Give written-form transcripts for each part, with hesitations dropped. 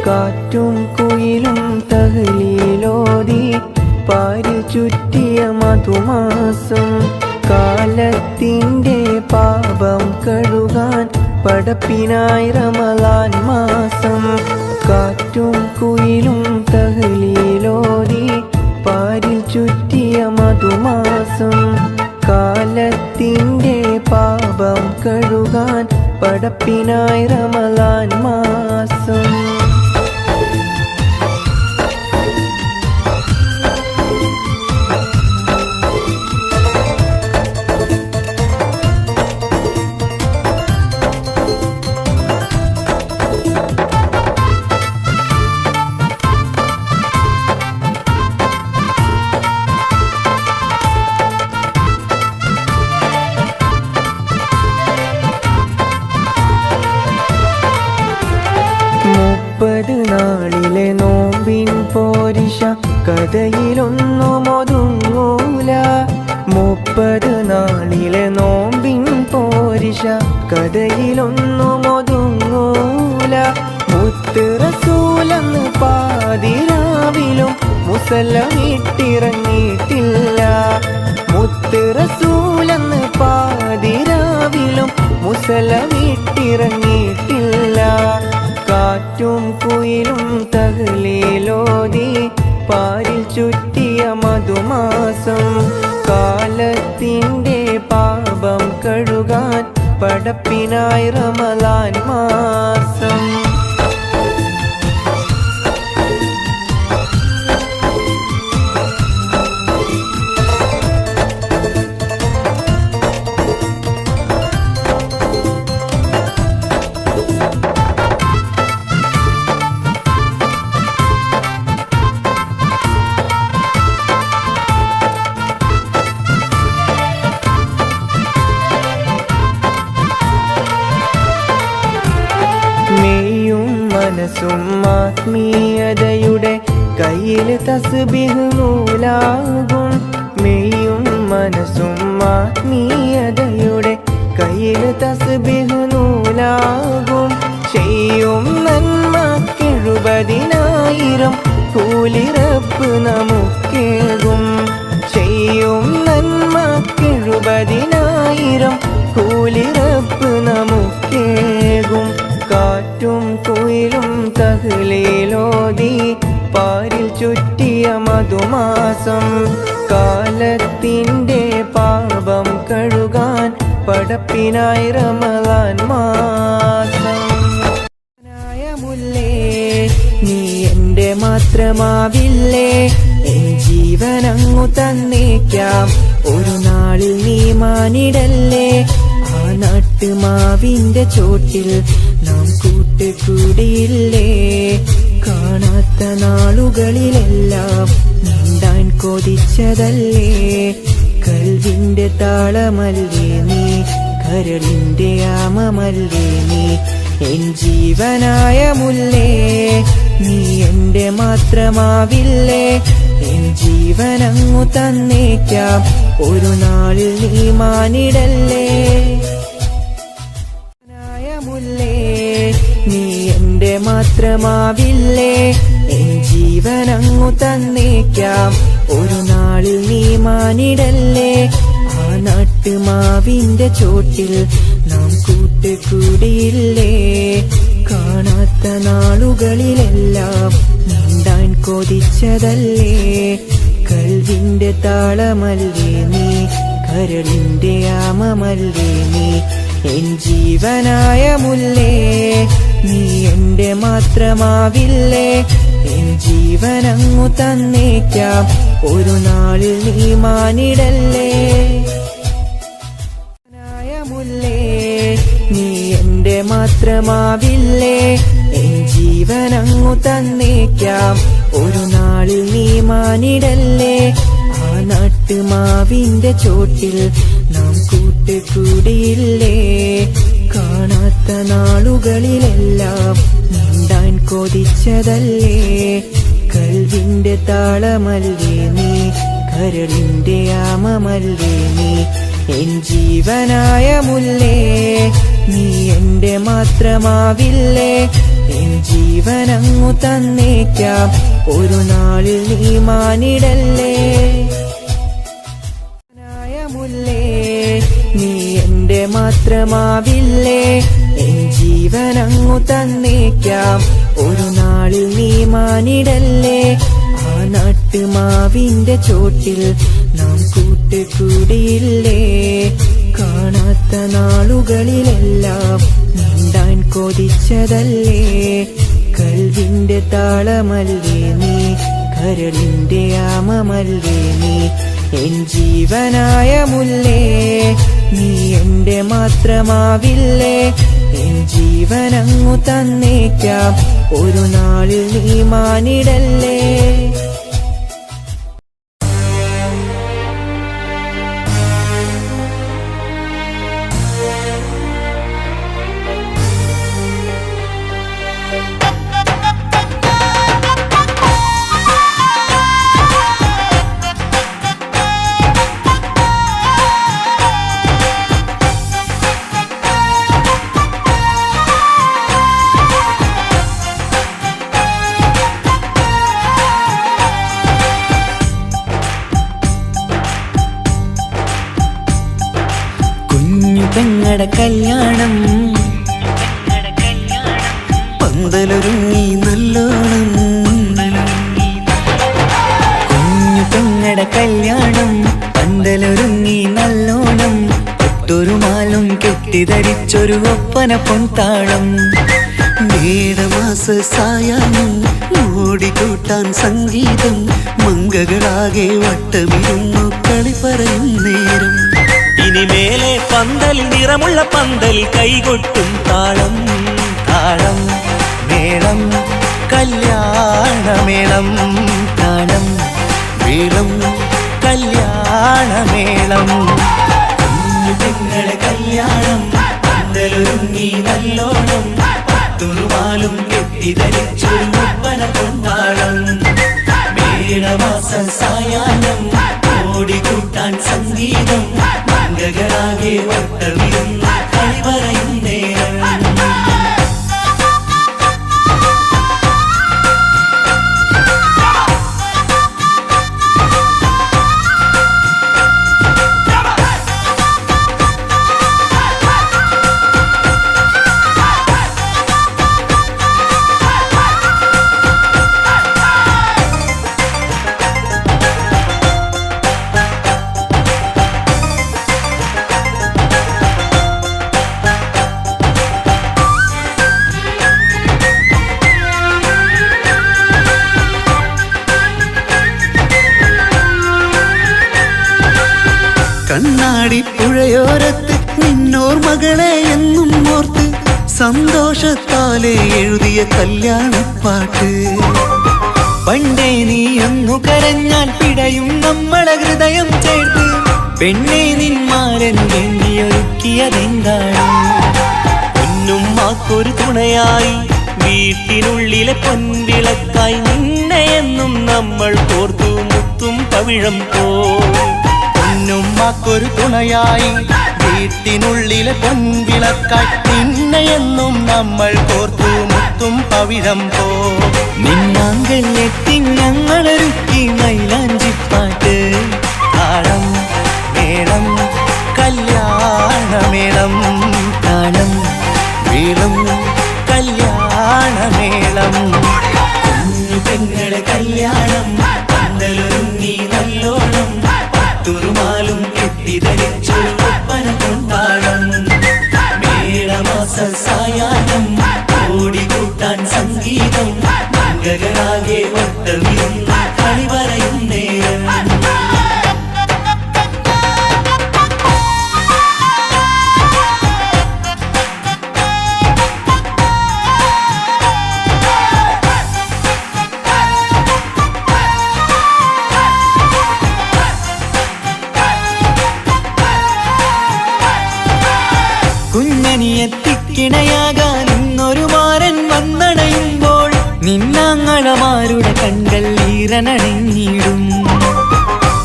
കാറ്റും കുയിലും തഹ്ലീലോതി പാരി ചുറ്റിയ മധുമാസം കാലത്തിൻ്റെ പാപം കഴുകാൻ പടപ്പിനായി റമളാൻ മാസം കാറ്റും കുയിലും തഹ്ലീലോതി പാരി ചുറ്റിയ മധുമാസം കാലത്തിൻ്റെ പാപം കഴുകാൻ പടപ്പിനായി റമളാൻ മാസം നാളിലെ നോമ്പിൻ പോരിശ കഥയിലൊന്നും ഒതുങ്ങൂല 30 നാളിലെ നോമ്പിൻ പോരിശ കഥയിലൊന്നും ഒതുങ്ങൂല മുത്ത് റസൂലെന്ന് പാതിരാവിലും മുസല്ലമിട്ടിറങ്ങിയിട്ടില്ല മുത്ത് റസൂലെന്ന് പാതിരാവിലും മുസല്ലമിട്ടിറങ്ങിയിട്ടില്ല കാറ്റും കുയിലും തഹ്ലീലോതി പാരിൽ ചുറ്റിയ മധുമാസം കാലത്തിൻ്റെ പാപം കഴുകാൻ പടപ്പിനായി റമളാൻ മാസം മനസ്സും ആത്മീയതയുടെ കയ്യിൽ തസ്ബീഹ് നൂലാകും മെയ്യും മനസ്സും ആത്മീയതയുടെ കയ്യിൽ തസ്ബീഹ് നൂലാകും ചെയ്യും നന്മ70,000 കൂലി റബ്ബ് നമുക്കേകും ചെയ്യും നന്മ70,000 കൂലി റബ്ബ് നമുക്കേകും കാറ്റും കുയിലും തഹ്ലീലോതി പാരിൽ ചുറ്റിയ മധുമാസം കാലത്തിൻ്റെ പാപം കഴുകാൻ പടപ്പിനായി റമളാൻ മാസം മുല്ലേ നീ എൻ്റെ മാത്രമാവില്ലേ എൻ ജീവനങ്ങു തന്നേക്കാം ഒരു നാളിൽ നീ മാനിടല്ലേ ആ നാട്ടുമാവിൻ്റെ ചോട്ടിൽ നാം കൂട്ടുകൂടിയില്ലേ കാണാത്ത നാളുകളിലെല്ലാം നീണ്ടാൻ കൊതിച്ചതല്ലേ കൽവിൻ്റെ താളമല്ലേ നീ കരളിൻ്റെ ആമമല്ലേ നീ എൻ ജീവനായ മുല്ലേ നീ എൻ്റെ മാത്രമാവില്ലേ എൻ ജീവനങ്ങു തന്നേക്കാം ഒരു നാളിൽ നീ മാനിടല്ലേ നീ എൻ്റെ മാത്രമാവില്ലേ എൻ ജീവനങ്ങു തന്നേക്കാം ഒരു നാളിൽ നീ മാനിടല്ലേ ആ നാട്ടുമാവിൻ്റെ ചോട്ടിൽ നാം കൂട്ടുകൂടിയില്ലേ കാണാത്ത നാളുകളിലെല്ലാം നീണ്ടാൻ കൊതിച്ചതല്ലേ കൽവിൻ്റെ താളമല്ലേ നീ കരളിൻ്റെ ആമമല്ലേ നീ എൻ ജീവനായ മുല്ലേ നീ എൻ്റെ മാത്രമാവില്ലേ എൻ ജീവനങ്ങു തന്നേക്കാം ഒരു നാളിൽ നീ മാനിടല്ലേ മുല്ലേ നീ എൻ്റെ മാത്രമാവില്ലേ എൻ ജീവനങ്ങു തന്നേക്കാം ഒരു നാളിൽ നീ മാനിടല്ലേ ആ നാട്ടുമാവിൻ്റെ ചോട്ടിൽ നാം കൂട്ടുകൂടിയില്ലേ കാണാത്ത നാളുകളിലെല്ലാം നീണ്ടാൻ കൊതിച്ചതല്ലേ കൽവിൻ്റെ താളമല്ലേ നീ കരളിൻ്റെ ആമമല്ലേ നീ എൻ ജീവനായ മുല്ലേ നീ എൻ്റെ മാത്രമാവില്ലേ എൻ ജീവ ജീവനങ്ങു തന്നേക്കാം, ഒരു നാളിൽ നീ മാനിടല്ലേ. മുല്ലേ നീ എന്റെ മാത്രമാവില്ലേ, എൻ ജീവനങ്ങു തന്നേക്കാം, ഒരു നാളിൽ നീ മാനിടല്ലേ. ആ നാട്ടുമാവിന്റെ ചോട്ടിൽ നാം കൂട്ടുകൂടിയില്ലേ, കാണാത്ത നാളുകളിലെല്ലാം നീണ്ടാൻ കൊതിച്ചതല്ലേ. കൽവിന്റെ താളമല്ലേ നീ, കരളിന്റെ ആമമല്ലേ നീ, എൻ ജീവനായ മുല്ലേ നീ എന്റെ മാത്രമാവില്ലേ. എൻ ജീവനങ്ങു തന്നേക്കാം, ഒരു നാളിൽ നീ മാനിടല്ലേ. പെങ്ങടെ കല്യാണം പന്തലൊരുങ്ങി നല്ലോണം, കുഞ്ഞു പെങ്ങടെ കല്യാണം പന്തലൊരുങ്ങി നല്ലോണം. ഒട്ടൊരു മാലും കെട്ടിധരിച്ചൊരു ഒപ്പന പൊൻതാളം, മേടമാസ സായാഹ്നം ഓടിക്കൂട്ടാൻ സംഗീതം, മംഗകളാകെ വട്ടമിരുന്നു കളി പറയും നേരം. ഇനിമേലെ പന്തൽ നിറമുള്ള പന്തൽ കൈകൊട്ടും താളം, താളം മേളം കല്യാണമേളം, താളം മേളം കല്യാണമേളം. കുഞ്ഞു പെങ്ങളെ കല്യാണം പന്തലൊരുങ്ങി നല്ലോണം, തുറുമാലും കെട്ടിധരിച്ചൊരു ഒപ്പന പൊൻതാളം, മേടമാസ സായാഹ്നം ഓടിക്കൂട്ടാൻ സംഗീതം, മംഗകളാകെ വട്ടമിരുന്ന് കളി പറയും നേരം. കണ്ണാടി പുഴയോരത്ത് നിന്നോർമകളെ എന്നും ഓർത്ത് സന്തോഷത്താലെ എഴുതിയ കല്യാണപ്പാട്ട്. പണ്ടേ നീ ഒന്നു കരഞ്ഞാൽ പിടയും നമ്മളെ ഹൃദയം ചേർത്ത്, പെണ്ണെ നിന്മാരൻ വെണ്ണിയൊരുക്കിയതെന്താണ്. പൊന്നുമ്മാക്കൊരു തുണയായി വീട്ടിനുള്ളിലെ പൊൻവിളക്കായി, നിന്നെ എന്നും നമ്മൾ കോർത്തു മുത്തും പവിഴം പോ. പൊന്നുമ്മാക്കൊരു തുണയായി വീട്ടിനുള്ളിലെ പൊൻവിളക്കായി, നിന്നെയെന്നും നമ്മൾ കോർത്തു മുത്തും പവിഴം പോ. നിന്നാങ്കൾ എത്തി ഞങ്ങളൊരുക്കി മൈലാഞ്ചിപ്പാട്ട്, താളം മേളം കല്യാണമേളം, താളം മേളം കല്യാണമേളം. കുഞ്ഞു പെങ്ങളെ കല്യാണം പന്തലൊരുങ്ങി നല്ലോണം, തുറുമാലും കെട്ടിധരിച്ചൊരു ഒപ്പന പൊൻതാളം, മേടമാസ സായാഹ്നം ഓടിക്കൂട്ടാൻ സംഗീതം, മംഗകളാകെ വട്ടമിരുന്ന് കളി പറയും നേരം. കുഞ്ഞനിയെത്തിക്കിണയാകാൻ ഇന്നൊരു മാരൻ വന്നണയുമ്പോൾ, നിന്നാങ്ങളമാരുടെ കൺകൾ ഈറനണിഞ്ഞിടും.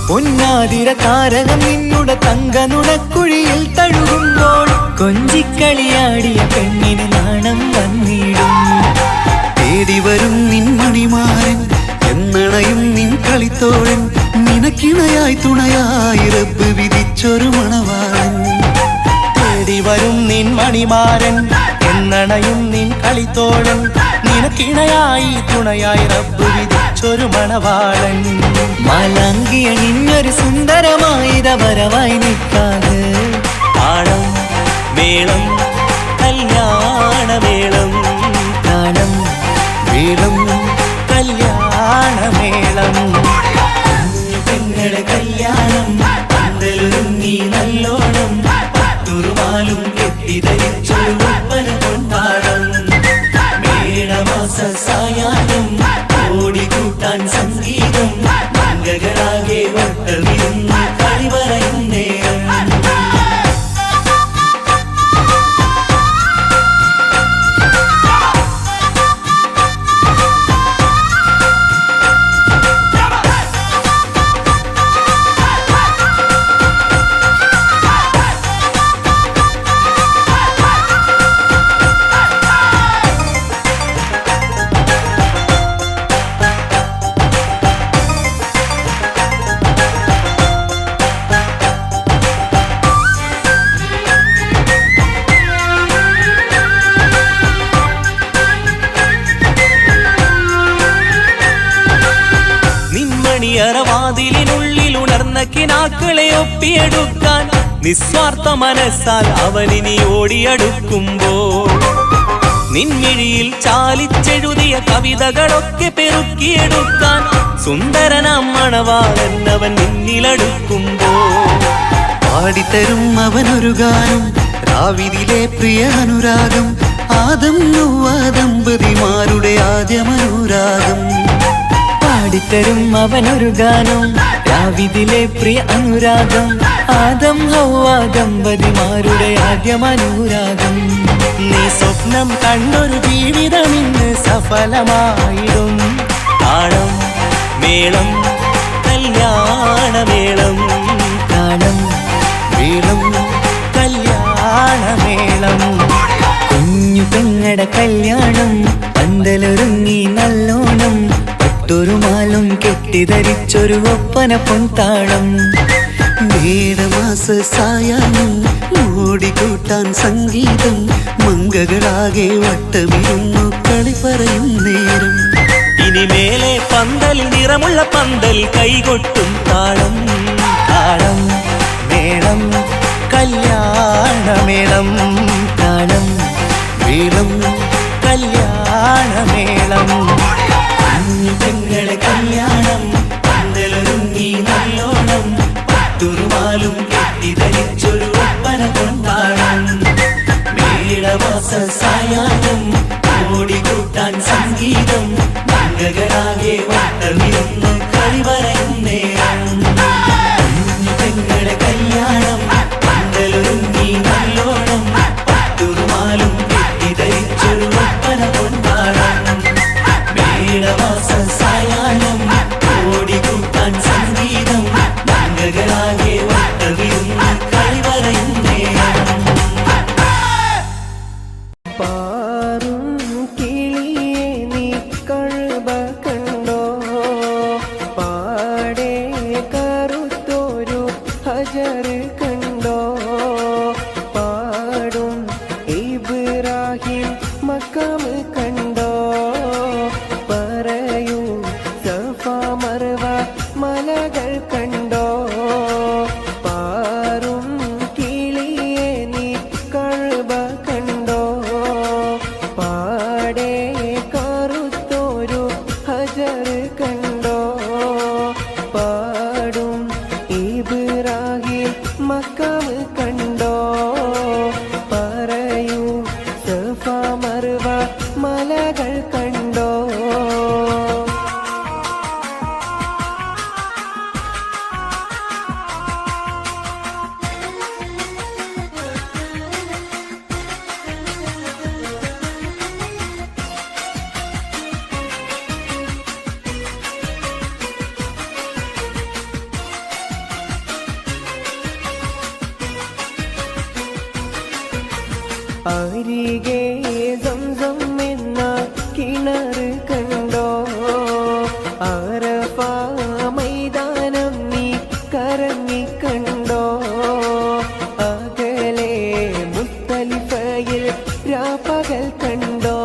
പൊന്നാതിര താരകം നിന്നുടെ തങ്കനുടക്കുഴിയിൽ തഴുകുമ്പോൾ, കൊഞ്ചിക്കളിയാടിയ പെണ്ണിന് നാണം വന്നിടും. തേടി തോഴൻ നിനക്കിണയായി തുണയായി റബ്ബ് വിധിച്ചൊരു മണവാളൻ മാലാങ്കിയണിഞ്ഞൊരു സുന്ദരമായിത വരവായി നിൽക്കാതെ താളം മേളം കല്യാണമേളം താളം മേളം കല്യാണമേളം പെങ്ങളെ കല്യാണം പന്തലൊരുങ്ങി നല്ലോണം പട്ടുറുമാലും കെട്ടിധരിച്ചൊരു ഒപ്പന കൊണ്ടാടം മേടമാസ സായാഹ്നം ഓടിക്കൂട്ടാൻ സംഗീതം മംഗളാകെ വട്ടമിരുന്ന് കളി പറയും നേരം വാതിലിനുള്ളിൽ ഉണർന്ന കിനാക്കളെ ഒപ്പിയെടുക്കാൻ നിസ്വാർത്ഥ മനസ്സാൽ അവനിനി ഓടിയടുക്കുമ്പോൾ നിൻമിഴിയിൽ ചാലിച്ചെഴുതിയ കവിതകളൊക്കെ പെറുക്കിയെടുക്കാൻ സുന്ദരനാം മണവാളൻ അവൻ നിന്നിലടുക്കുമ്പോൾ പാടിത്തരും അവനൊരു ഗാനം രാവിലെ പ്രിയ അനുരാഗം ആദം നൗവ ദമ്പതിമാരുടെ ആദ്യമനുരാഗം പാടിത്തരും അവനൊരു ഗാനം രാവിലെ പ്രിയ അനുരാഗം ആദം ഹൗവ ദമ്പതിമാരുടെ ആദ്യമനുരാഗം നീ സ്വപ്നം കണ്ടൊരു ജീവിതം ഇന്ന് സഫലമായിടും താളം മേളം കല്യാണമേളം താളം മേളം കല്യാണമേളം കുഞ്ഞു പെങ്ങടെ കല്യാണം പന്തലൊരുങ്ങി നല്ലോണം പട്ടുറുമാലും കെട്ടിധരിച്ചൊരു ഒപ്പന പൊൻതാളം മേടമാസ സായാഹ്നം ഓടിക്കൂട്ടാൻ സംഗീതം മംഗളാകെ വട്ടമിരുന്നു കളി പറയും നേരം ഇനി മേലെ പന്തൽ നിറമുള്ള പന്തൽ കൈകൊട്ടും താളം താളം മേളം കല്യാണമേളം താളം മേളം കല്യാണമേളം പെങ്ങളെ കല്യാണം പന്തലൊരുങ്ങി നല്ലോണം പട്ടുറുമാലും കെട്ടിധരിച്ചൊരു ഒപ്പന കൊണ്ടാടം മേടമാസ സായാഹ്നം ഓടിക്കൂട്ടാൻ സംഗീതം മംഗളാകെ വട്ടമിരുന്ന് കളി പറയും നേരം പെങ്ങളെ കല്യാണം പന്തലൊരുങ്ങി നല്ലോണം പട്ടുറുമാലും കെട്ടിധരിച്ചൊരു ഒപ്പന കൊണ്ടാടം മേടമാസ സായാഹ്നം ഓടിക്കൂട്ടാൻ സംഗീതം മംഗളാകെ വട്ടമിരുന്ന് കളി പറയും നേരം പാറും കിളിയെ നീ കഴുബ കണ്ടോ പാടെ കറുത്തൊരു ഹജർ കണ്ടോ പാടും ഇബ്രാഹിം മക്കാം കണ്ടോ പറയൂ സഫ മർവ മലകൾ കണ്ടോ പാറും കിളിയെ നീ കഴുബ കണ്ടോ പാടെ കറുത്തൊരു ഹജർ കണ്ടോ പാടും ഇബ്രാഹിം മക്കാം കണ്ടോ പറയൂ സഫ മർവ മലകൾ കണ്ടോ അരികെ സംസം എന്ന കിണർ കണ്ടോ അറഫ മൈതാനം നീ കറങ്ങി കണ്ടോ അകലെ മുസ്തലിഫയിൽ രാപ്പകൽ കണ്ടോ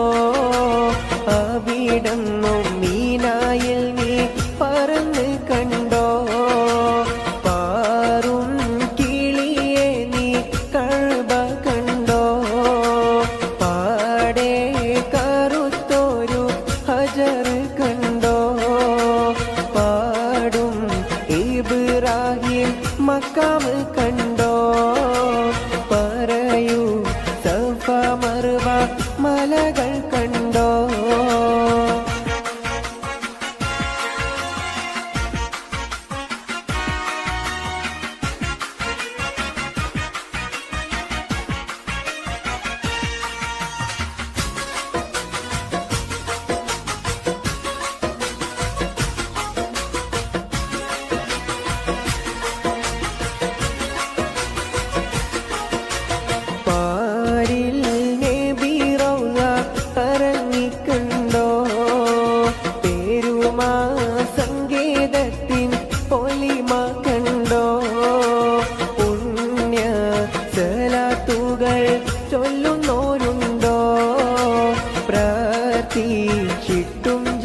കറങ്ങിക്കണ്ടോ പേരുമാ സംഗീതത്തിൻ പൊലിമ കണ്ടോ പുണ്യ സലാത്തുകൾ ചൊല്ലുന്നോരുണ്ടോ പ്രാർത്ഥിച്ചിട്ടും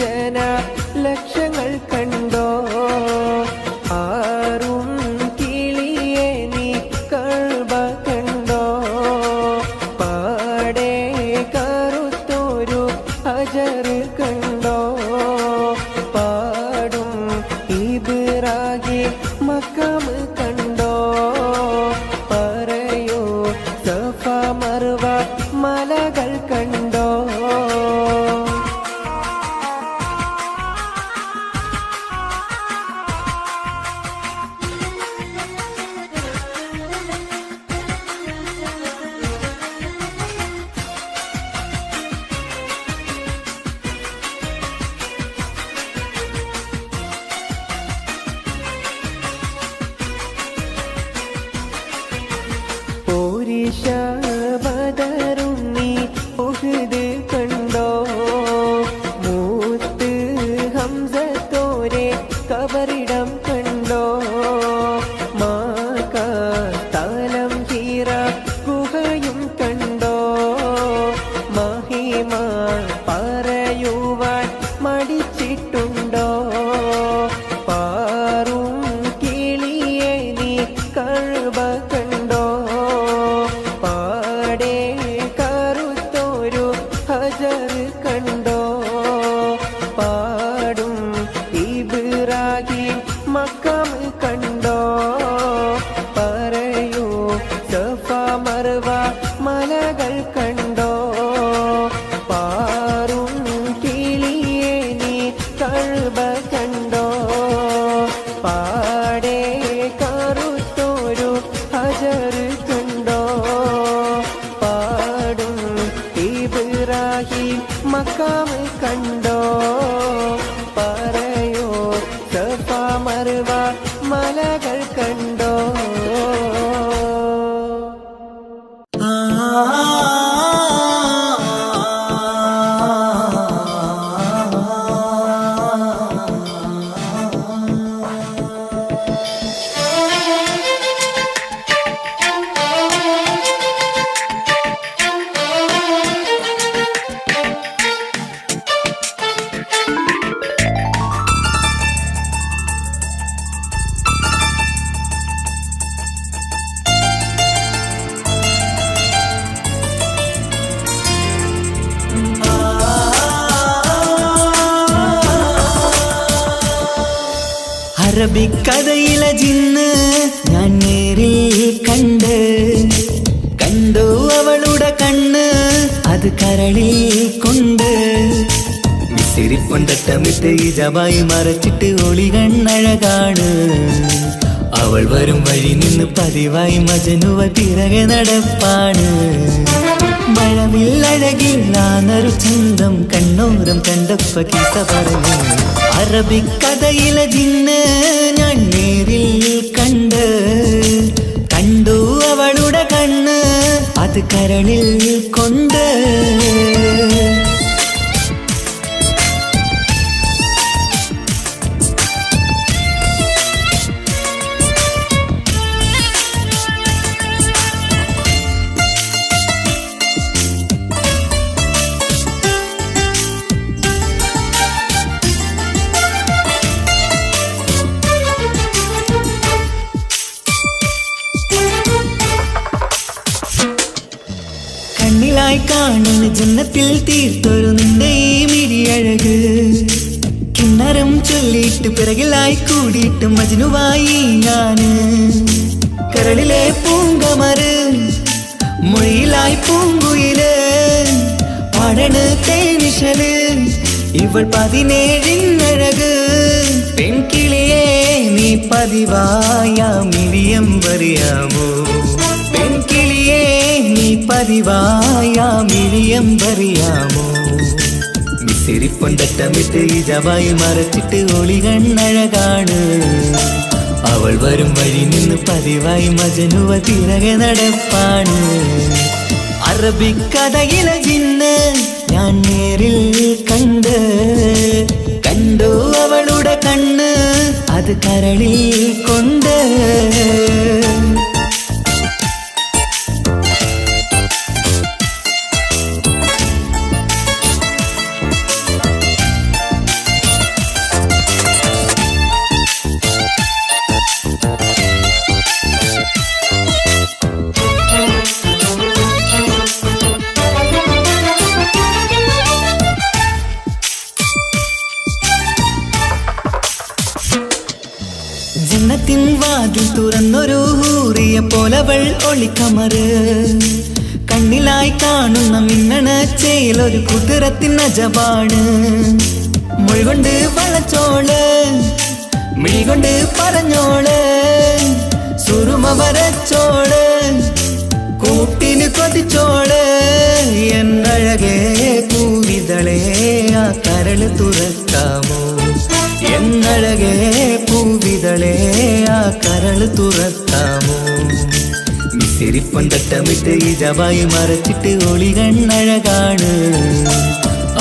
ജന ലക്ഷങ്ങൾ കണ്ടോ ആറും കിളിയെ നീ കൾബ കണ്ടോ പാടെ കറുത്തൊരു ഹജർ കണ്ടോ പാടും ഇബ്രാഹിം മക്കാം കണ്ടോ പറയൂ സഫ മർവ മലകൾ കണ്ടോ പോരിഷ ബദറുണ്ണി ഉഹ്ദ് കണ്ടോ മൂത്ത് ഹംസത്തോരെ കബറിടം കണ്ടോ മാക താലം ഹീറ ഗുഹയും കണ്ടോ മഹിമ പറയുവാൻ മടിച്ചിട്ടുണ്ടോ പാറും കിളിയെ നീ കഴുവ കണ്ടോ പാടെ കറുത്തൊരു ഹജർ കണ്ടോ പാടും ഇബ്രാഹിം മക്കാം കണ്ടോ പറയൂ സഫ മർവ മലകൾ കണ്ടോ പാറും കിളിയെ നീ കഴുവ കണ്ടോ പാടെ കറുത്തൊരു ഹജർ കണ്ടോ പാടും ഇബ്രാഹിം മക്കാം കണ്ടോ പറയോ സഫ മർവ മലകൾ കണ്ടോ അറബിക്കഥയിലെ ജിന്ന് ഞാൻ നേരിൽ കണ്ടു അവളുടെ കണ്ണ് അത് കരളിൽ കൊണ്ട് വിസിരിപ്പൊണ്ടട്ടമിട്ട് ഈ ജബായി മറച്ചിട്ട് ഒളി കണ്ണഴകാണ് അവൾ വരും വഴി നിന്ന് പതിവായി മജനുവ പിറകെ നടപ്പാണ് മഴവില്ലഴകില്ലാന്നൊരു ചന്തം കണ്ണോരം കണ്ടപ്പ കീസ പറഞ്ഞു അറബിക്കഥയിലെ ജിന്ന് ഞാൻ നേരിൽ കണ്ടു അവളുടെ കണ്ണ് അത് കരളിൽ കൊണ്ട് കണ്ണിലായി കാണുന്ന ജന്നത്തിൽ തീർത്തൊരു നിന്റെ ഈ മിഴിയഴക് കിന്നരം ചൊല്ലിയിട്ട് പിറകിലായി കൂടിയിട്ട് മജ്നുവായി ഞാന് കരളിലെ പൂങ്കമറ് മൊഴിയിലായി പൂങ്കുയില് പാടണ് തേനിശല് ഇവൾ 17 പെൺകിളിയെ നീ പതിവായാമിരിയം പറയാമോ പെൺകിളിയെ നീ പതിവായാമിരിയം പറയാമോ മിസിരിപ്പൊണ്ടട്ടമിട്ട് ഈ ജബായി മറച്ചിട്ട് ഒളി കണ്ണഴകാണ് അവൾ വരും വഴി നിന്ന് പതിവായി മജനുവ തിരകെ നടപ്പാണ് അറബിക്കഥയിലെ ജിന്ന് ഞാൻ നേരിൽ കണ്ട് കണ്ടു അവളുടെ കണ്ണ് അത് കരളിൽ കൊണ്ട് ജന്നത്തിൻ വാതിൽ തുറന്നൊരു ഹൂറിയ പോലവൾ ഒളിക്കമറ് കണ്ണിലായി കാണുന്ന മിന്നണ ചേലൊരു കുതിരത്തിൻ അജപാണ് മൊഴികൊണ്ട് വളച്ചോള് മിഴികൊണ്ട് പറഞ്ഞോള് സുറുമ വരച്ചോള് കൂട്ടിന് കൊതിച്ചോള് എന്നഴകേ പൂവിതളേ ആ കരള് തുറക്കാമോ എന്നഴകേ പൂവിതളേ ആ കരള് തുറക്കാമോ മിസിരിപ്പൊന്തട്ടമിട്ട് ഇജവായി മറച്ചിട്ട് ഒളികണ്ണഴകാണ്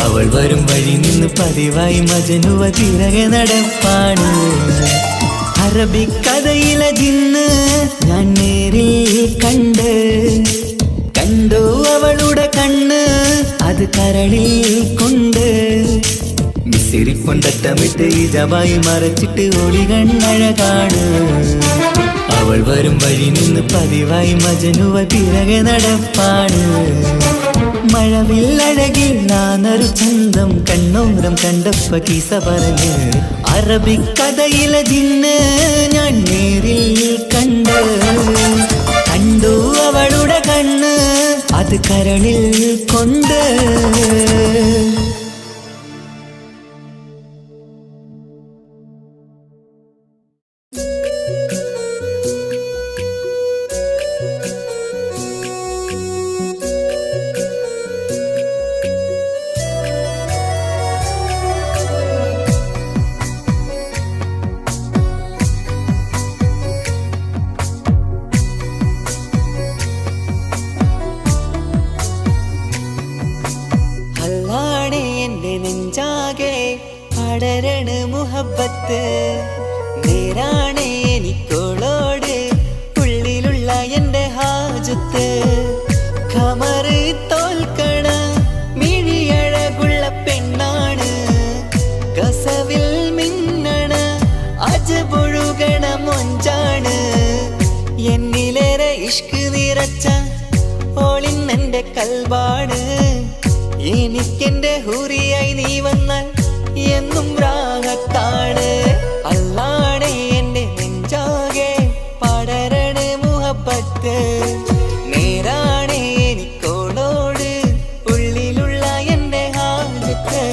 അവൾ വരും വഴി നിന്ന് പതിവായി മജനുവ തിരകെ നടപ്പാണ് അറബിക്കഥയിലെ ജിന്ന് ഞാൻ നേരിൽ കണ്ട് കണ്ടു അവളുടെ കണ്ണ് അത് കരളിൽ കൊണ്ട് മിസിരിപ്പൊന്തട്ടമിട്ട് ഇജവായി മറച്ചിട്ട് ഒളികണ്ണഴകാണ് അവൾ വരും വഴി നിന്ന് പതിവായി മജനുവ തിരകെ നടപ്പാണ് മഴവില്ലഴകിൽ നാനൊരു ചന്തം കണ്ണോരം കണ്ടപ്പ കീസ പറഞ്ഞ് അറബിക്കഥയിലെ ജിന്ന് ഞാൻ നേരിൽ കണ്ട് കണ്ടു അവളുടെ കണ്ണ് അത് കരളിൽ കൊണ്ട് പടരണ മുഹബത്ത് നേരാണ് എനിക്കോളോട് ഉള്ളിലുള്ള എൻ്റെ ഹാജത്ത് ഖമറ് തോൽക്കണ മിഴിയഴകുള്ള പെണ്ണാണ് കസവിൽ മിന്നണ അജപൊഴുകണ മൊഞ്ചാണ് എന്നിലേറെ ഇഷ്ക് നിറച്ച ഓളിന്നെൻ്റെ കൽബാണ് എനിക്കെന്റെ ഹുറിയായി നീ വന്നാൽ എന്നും രാഗത്താണ് അല്ലാണേ എൻ്റെ നെഞ്ചാകെ പടരണ മുഹബത്ത് നേരാണേ എനിക്കോളോട് ഉള്ളിലുള്ള എൻ്റെ ഹാജത്ത്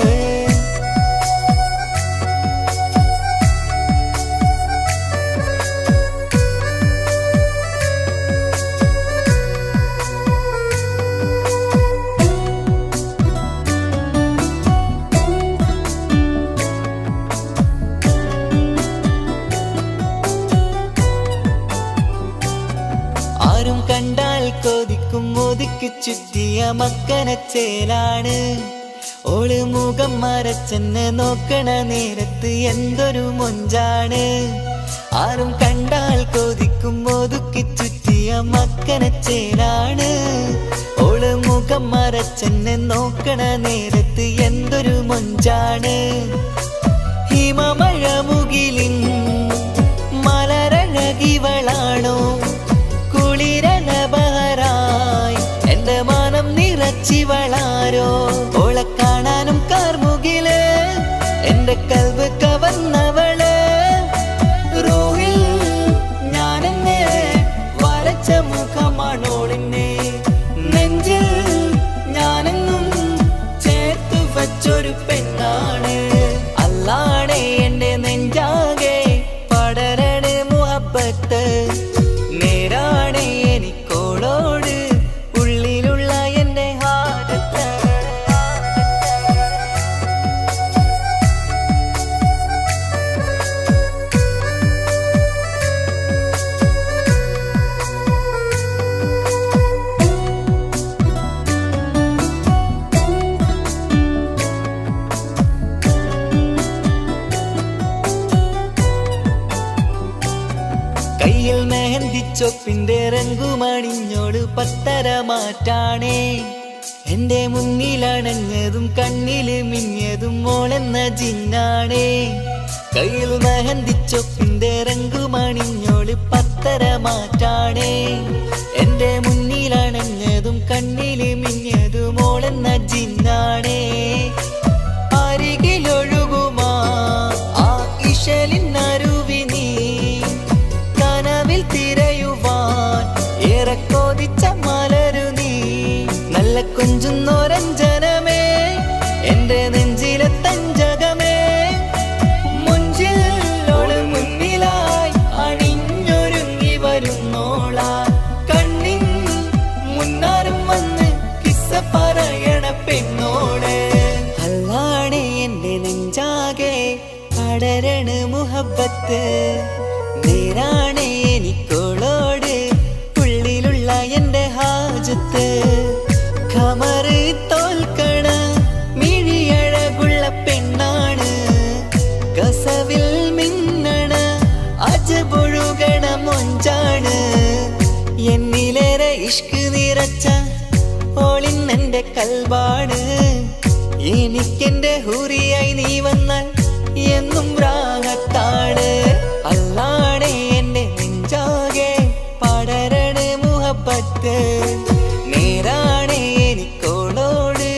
കണ്ടാൽ കൊതിക്കും ഒതുക്കി ചുറ്റിയ മക്കനച്ചേലാണ് ഓള് മുഖം മറച്ചെന്നെ നോക്കണ നേരത്ത് എന്തൊരു മൊഞ്ചാണ് ആരും കണ്ടാൽ കൊതിക്കും ഒതുക്കി ചുറ്റിയ മക്കനച്ചേലാണ് ഓള് മുഖം മറച്ചെന്നെ നോക്കണ നേരത്ത് എന്തൊരു മൊഞ്ചാണ് ഹിമമഴ മുകിലിൻ മലരഴകിവളാണോ കുളിരലബഹരായി എൻ്റെ മാനം നിറച്ചിവളാരോ ഓളെ കാണാനും കാർമുകില് എൻ്റെ കൽവ് കവർന്നവള് റൂഹിൽ ഞാനെന്നെ വരച്ച മുഖമാണോളിന്നെ നെഞ്ചിൽ ഞാനെന്നും ചേർത്തു വച്ചൊരു പെണ്ണാണ് അല്ലാണേ എൻ്റെ നെഞ്ചാകെ പടരണ മുഹബത്ത് നേരാണേ എനിക്കോളോട് ഉള്ളിലുള്ള എൻ്റെ ഹാജത്ത് ചൊപ്പിന്റെ രംഗുമണിഞ്ഞോട് പത്തര മാറ്റാണേ എന്റെ മുന്നിലണഞ്ഞതും കണ്ണില് മിഞ്ഞതും മോളെന്ന ജിന്നാണേ കയ്യിൽ മെഹന്തിച്ചൊപ്പിന്റെ രംഗുമണിഞ്ഞോട് പത്തര മാറ്റാണേ എന്റെ മുന്നിലണഞ്ഞതും കണ്ണില് മിഞ്ഞതും മോളെന്ന ജിന്നാണേ അരികിലൊഴുകുമാ ആ ഇശലിനരുവി നീ കനവിൽ തിരയുവാൻ ഏറെ കൊതിച്ച മലരു നീ നല്ല കൊഞ്ചുന്നോരഞ്ജനമേ എന്റെ നെഞ്ചിലെ തഞ്ചകമേ മുഞ്ചിൽ ഓള് മുന്നിലായി അണിഞ്ഞൊരുങ്ങി വരുന്നോളാ കണ്ണിൻ മുന്നാരും വന്ന് കിസ്സ പറയണ പെണ്ണോടെ അല്ലാണേ എന്റെ നെഞ്ചാകെ പടരണ മുഹബത്ത് നേരാണേ എനിക്കോളോട് ഉള്ളിലുള്ള എന്റെ ഹാജത്ത് ഖമറ് തോൽക്കണ മിഴിയഴകുള്ള പെണ്ണാണ് കസവിൽ മിന്നണ അജബൊഴുകണ മൊഞ്ചാണ് എന്നിലേറെ ഇഷ്ക് നിറച്ച ഓളിന്നെന്റെ കൽബാണ് എനിക്കെന്റെ ഹൂറിയായി നീ വന്നാൽ എന്നും രാഗത്താണ് അല്ലാണേ എന്റെ നെഞ്ചാകെ പടരണ മുഹബത്ത് നേരാണേ എനിക്കോളോട്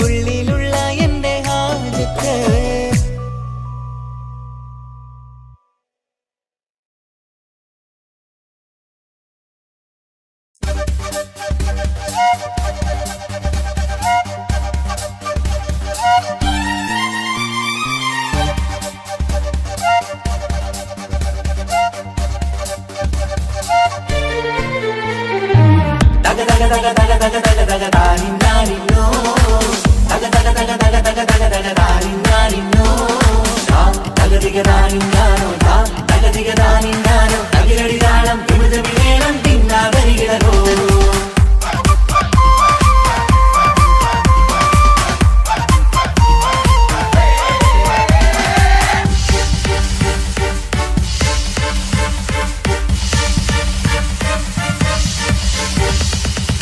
ഉള്ളിലുള്ള എന്റെ ഹാജത്ത്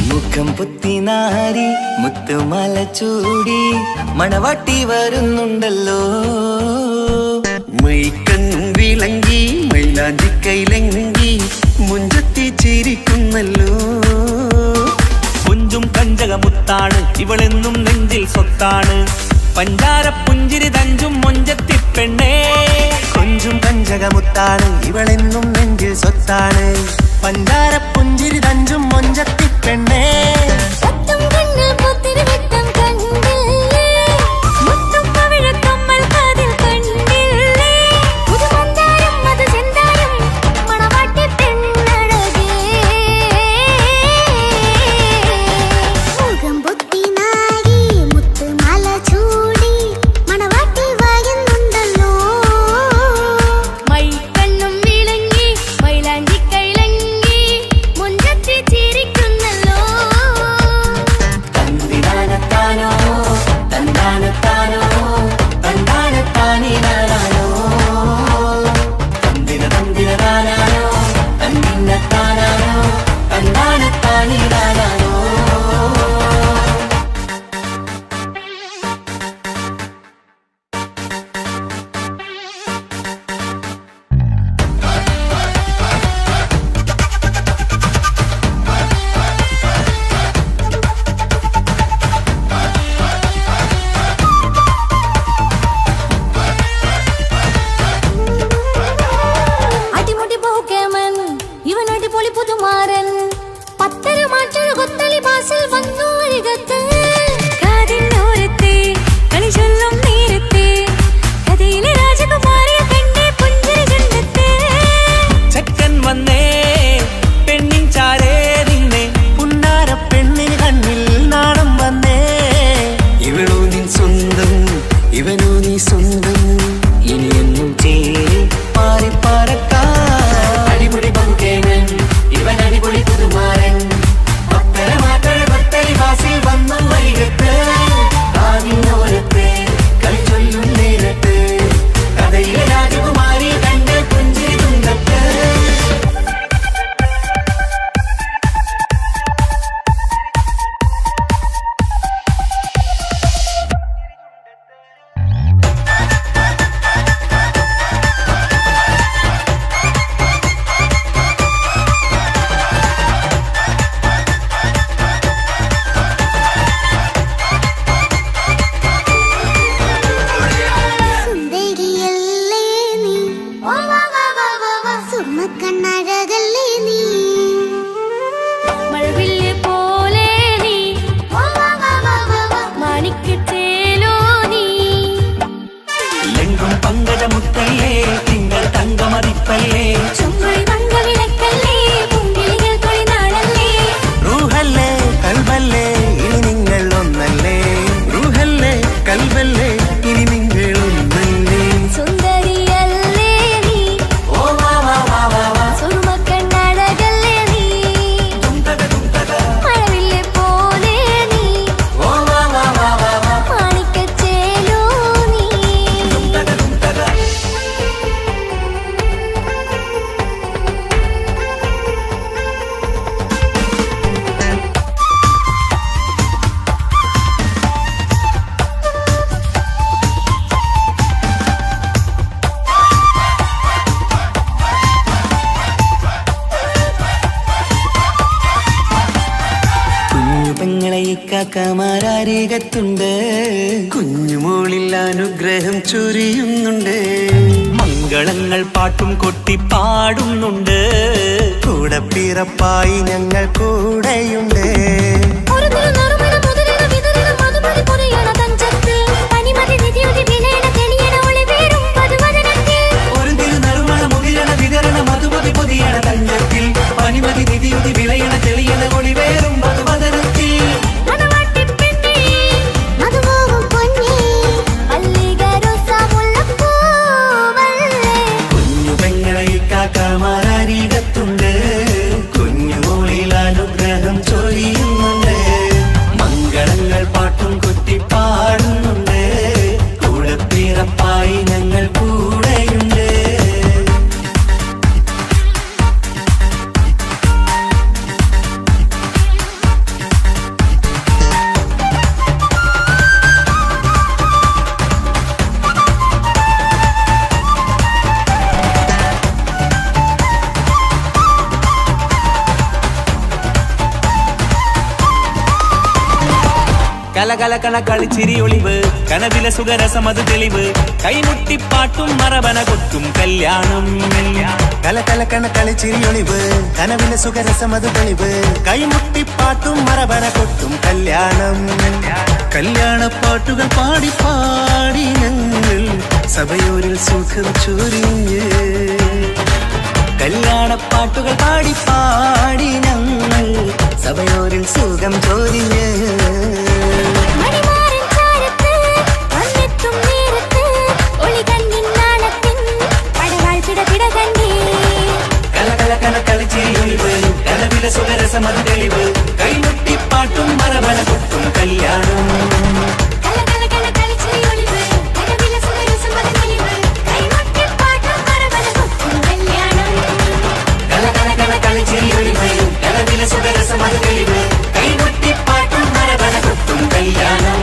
മുഖം പുത്തിനാരി മുത്തുമല ചൂടി മണവാട്ടി വരുന്നുണ്ടല്ലോ മൈക്കണ്ണും വിളങ്ങി മൈലാഞ്ചി കൈലങ്കി മുഞ്ചത്തി ചിരിക്കുന്നല്ലോ പുഞ്ചും കഞ്ചകമുത്താണ് ഇവളെന്നും നെഞ്ചിൽ സ്വത്താണ് പഞ്ചാര പുഞ്ചിരി തഞ്ചും മൊഞ്ചത്തി പെണ്ണേ കൊഞ്ചും കഞ്ചകമുത്താണ് ഇവളെന്നും നെഞ്ചിൽ സ്വത്താണ് പഞ്ചാര പുഞ്ചിരി തഞ്ചും മൊഞ്ചത്തി പെണ്ണേ മാരരികത്തുണ്ട്. കുഞ്ഞുമോളിൽ അനുഗ്രഹം ചൊരിയുന്നുണ്ട്. മംഗളങ്ങൾ പാട്ടും കൊട്ടി പാടുന്നുണ്ട്. കൂടെ പിറപ്പായി ഞങ്ങൾ കൂടെയുണ്ട്. ഒരു തിരുനറുമണ മുതിരണ വിതരണ മധുമതി പൊതിയണ തഞ്ചത്തിൽ. പനിമതി നിധിയുതി വിളയണ തെളിയണ ഒളിവേറും മധുവദനത്തിൽ. കുഞ്ഞു പെങ്ങളെ കാക്കമാരരികത്തുണ്ട്. കുഞ്ഞുമോളിൽ അനുഗ്രഹം ചൊരിയുന്നുണ്ട്. മംഗളങ്ങൾ പാട്ടും കൊട്ടി പാടുന്നുണ്ട്. കൂടെ പിറപ്പായി ഞങ്ങൾ കൂടെയുണ്ട്. കലകലകണ കളിച്ചിരി ഒളിവ് കനവില സുഖരസമത് തെളിവ്. കൈമുട്ടിപ്പാട്ടും മറവന കൊട്ടും കല്യാണം. കലകലക്കണ കളിച്ചിരിയൊളിവ് കനവിലെ സുഖരസമത് തെളിവ്. കൈമുട്ടിപ്പാട്ടും മറവന കൊട്ടും കല്യാണം. കല്യാണപ്പാട്ടുകൾ പാടി പാടി ഞങ്ങൾ സഭയോരിൽ സുഖം ചൊരിഞ്ഞ്. കല്യാണപ്പാട്ടുകൾ പാടി പാടി ഞങ്ങൾ സഭയോരിൽ സുഖം ചോദിഞ്ഞ്. കലകലകണ കളിച്ചിരിയൊളിവ് കനവില സുഖരസമത് തെളിവ്. കൈമുട്ടിപ്പാട്ടും മറവന കൊട്ടും കല്യാണം. കലകലകണ കളിച്ചിരിയൊളിവ് കനവില സുഖരസമത് തെളിവ്. കൈമുട്ടിപ്പാട്ടും മറവന കൊട്ടും കല്യാണം.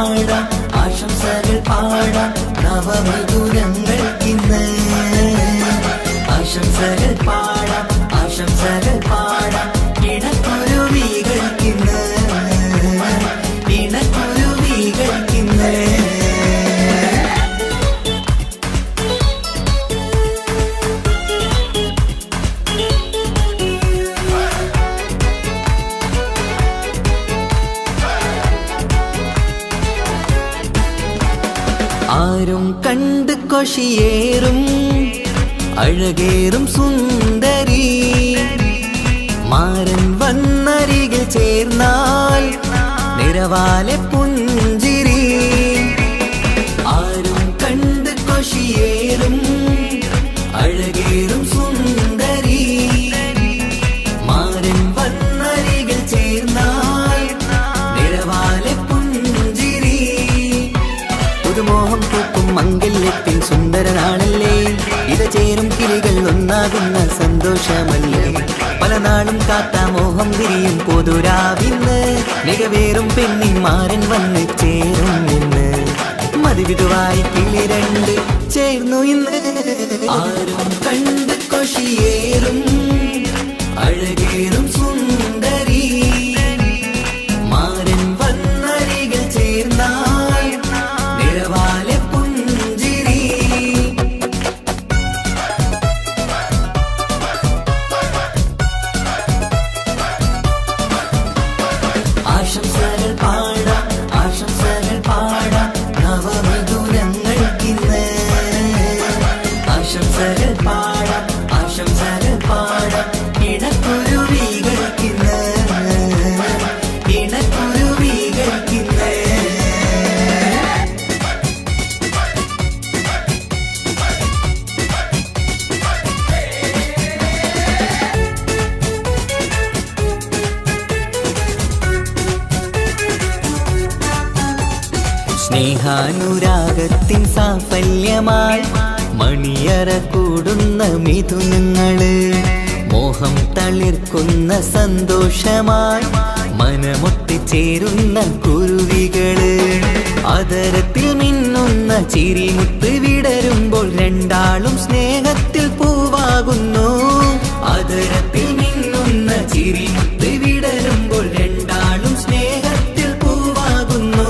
പാടാം ആശംസകൾ പാടാം നവമധുരങ്ങൾക്കിന്ന് ആശംസകൾ പാടാം ആശംസകൾ പാടാം ഇണക്കുരുവികൾക്കിന്ന് ഇണക്കുരുവികൾക്കിന്ന് ആരും കണ്ട് കൊഷിയേറും അഴകേറും സുന്ദരി മാരൻ വന്നരികിൽ ചേർന്നാൽ നിറവാലെ പുഞ്ചിരി ആരും കണ്ട് കൊഷിയേറും അഴകേറും സുന്ദരി മാരൻ വന്നരികിൽ ചേർന്നാൽ നിറവാലെ പുഞ്ചിരി പുതുമോഹം പൂക്കും മംഗല്യത്തിൻ സുന്ദരനാണല്ലേ ഇത് ചേരും കിളികൾ ഒന്നാകുന്ന സന്തോഷമല്ലേ പല നാളും കാത്ത മോഹം വിരിയും പൊതുരാവിന്ന് മികവേറും പെണ്ണിന്മാരൻ വന്ന് ചേരും ഇന്ന് മതിവിധുവായി കിളി രണ്ട് ചേർന്നു ഇന്ന് ആരും കണ്ട് കൊഷിയേറും അഴകേറും സുന്ദരി മാരൻ വന്നരികിൽ ചേർന്നാൽ നിറവാലെ പുഞ്ചിരി ആശംസകൾ പാടാം ആശംസകൾ പാടാം നവമധുരങ്ങൾക്കിന്ന് ആശംസകൾ പാടാം ആശംസകൾ പാടാം ഇണക്കുരുവികൾക്കിന്ന് ഇണക്കുരുവികൾക്കിന്ന് സ്നേഹാനുരാഗത്തിൻ സാഫല്യമായി മണിയറ കൂടുന്ന മിഥുനങ്ങള് മോഹം തളിർക്കുന്ന സന്തോഷമായി മനമൊട്ടിച്ചേരുന്ന കുരുവികള് അതരത്തിൽ മിന്നുന്ന ചിരിമുത്ത് വിടരുമ്പോൾ രണ്ടാളും സ്നേഹത്തിൽ പൂവാകുന്നു അതരത്തിൽ മിന്നുന്ന ചിരിമുത്ത് വിടരുമ്പോൾ രണ്ടാളും സ്നേഹത്തിൽ പൂവാകുന്നു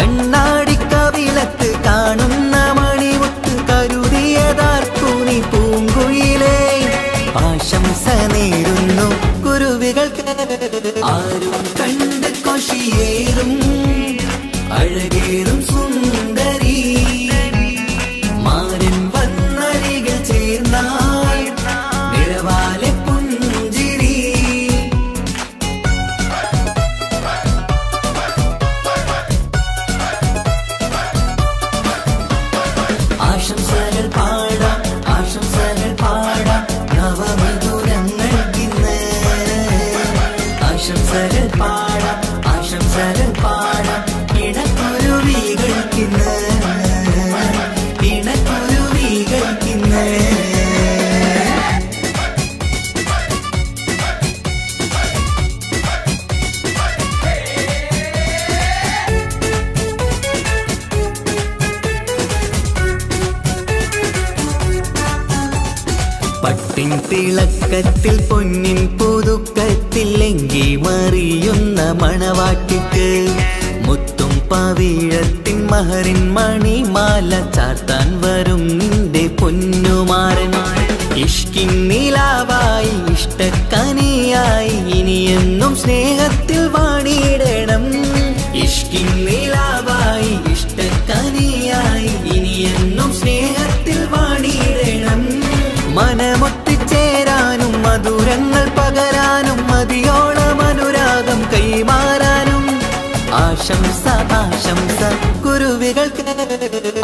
കണ്ണാടിക്കവിളത്ത് കാണുന്ന മണിമുത്ത് കരുതിയതാർക്കൂനി പൂങ്കുയിലേ ആശംസ നേരുന്നു കുരുവികൾക്ക് ആരും കണ്ട് കൊഷിയേറും അഴകേറും സുന്ദരി മാരൻ വന്നരികിൽ ചേർന്നാൽ നിറവാലെ പുഞ്ചിരി ആശംസകൾ പാടാം ആശംസകൾ പാടാം നവമധുരങ്ങൾക്കിന്ന് ആശംസകൾ പാടാം ആശംസകൾ പാടാം ഇണക്കുരുവികൾക്കിന്ന് ഇണക്കുരുവികൾക്കിന്ന് പട്ടിൻ തിളക്കത്തിൽ പൊന്നിൻ പുതുക്കത്തിൽ എങ്കി മറിയുന്ന മണവാട്ടിക്ക് മുത്തും പവിഴത്തിൻ മഹറിൻ മണിമാല ചാർത്താൻ വരും നിന്റെ പൊന്നുമാരൻ ഇഷ്കിൻ നിലാവായി ഇഷ്ടക്കനിയായി ഇനിയെന്നും സ്നേഹത്തിൽ വാണിയിടണം ഇഷ്കിൻ നിലാവായി ഇഷ്ടക്കനിയായി ഇനിയെന്നും സ്നേഹത്തിൽ വാണിയിടണം മനമൊത്തിച്ചേരാനും മധുരങ്ങൾ പകരാനും മതിയോളം അനുരാഗം കൈമാറാനും ആശംസ ആശംസ കുരുവികൾക്ക്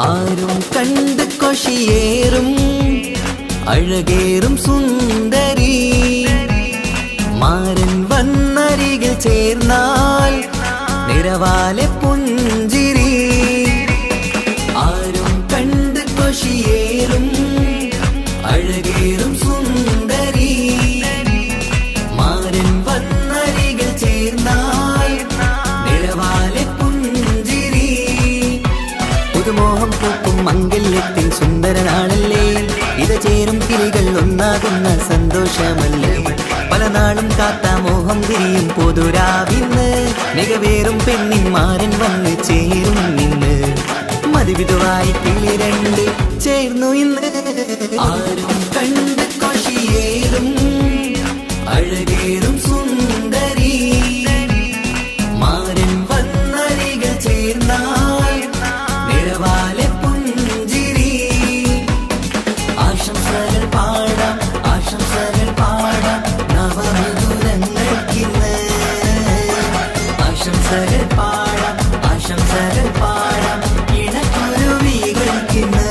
ആരും കണ്ട് കൊഷിയേറും അഴകേറും സുന്ദരി മാരൻ വന്നരികിൽ ചേർന്നാൽ നിറവാലെ പുഞ്ചിരി ആരും കണ്ട് കൊഷിയേറും അഴകേറും സുന്ദരി മാരൻ വന്നരികിൽ ചേർന്നാൽ നിറവാലെ പുഞ്ചിരി മണക്കും മംഗല്യത്തിൻ സുന്ദരനാളല്ലേ ഇത് ചേരും കിളികൾ ഒന്നാകുന്ന സന്തോഷമല്ലേ പല നാളും കാത്ത മോഹം തിരിയും പൊതുരാവിന്ന് മികവേറും പെണ്ണിൻ മാരൻ വന്ന് ചേരും നിന്ന് മതിവിധുവായി കിളി രണ്ട് ചേർന്നു ഇന്ന് ആരും കണ്ട് കൊഷിയേറും അഴകേറും സുന്ദരി മാരൻ വന്നരിക ചേർന്നാൽ നിറവാലെ പുഞ്ചിരി ആശംസകൾ പാടാം നവമധുരങ്ങൾക്കിന്ന് ആശംസകൾ പാടാം ഇണക്കുരുവികൾക്കിന്ന്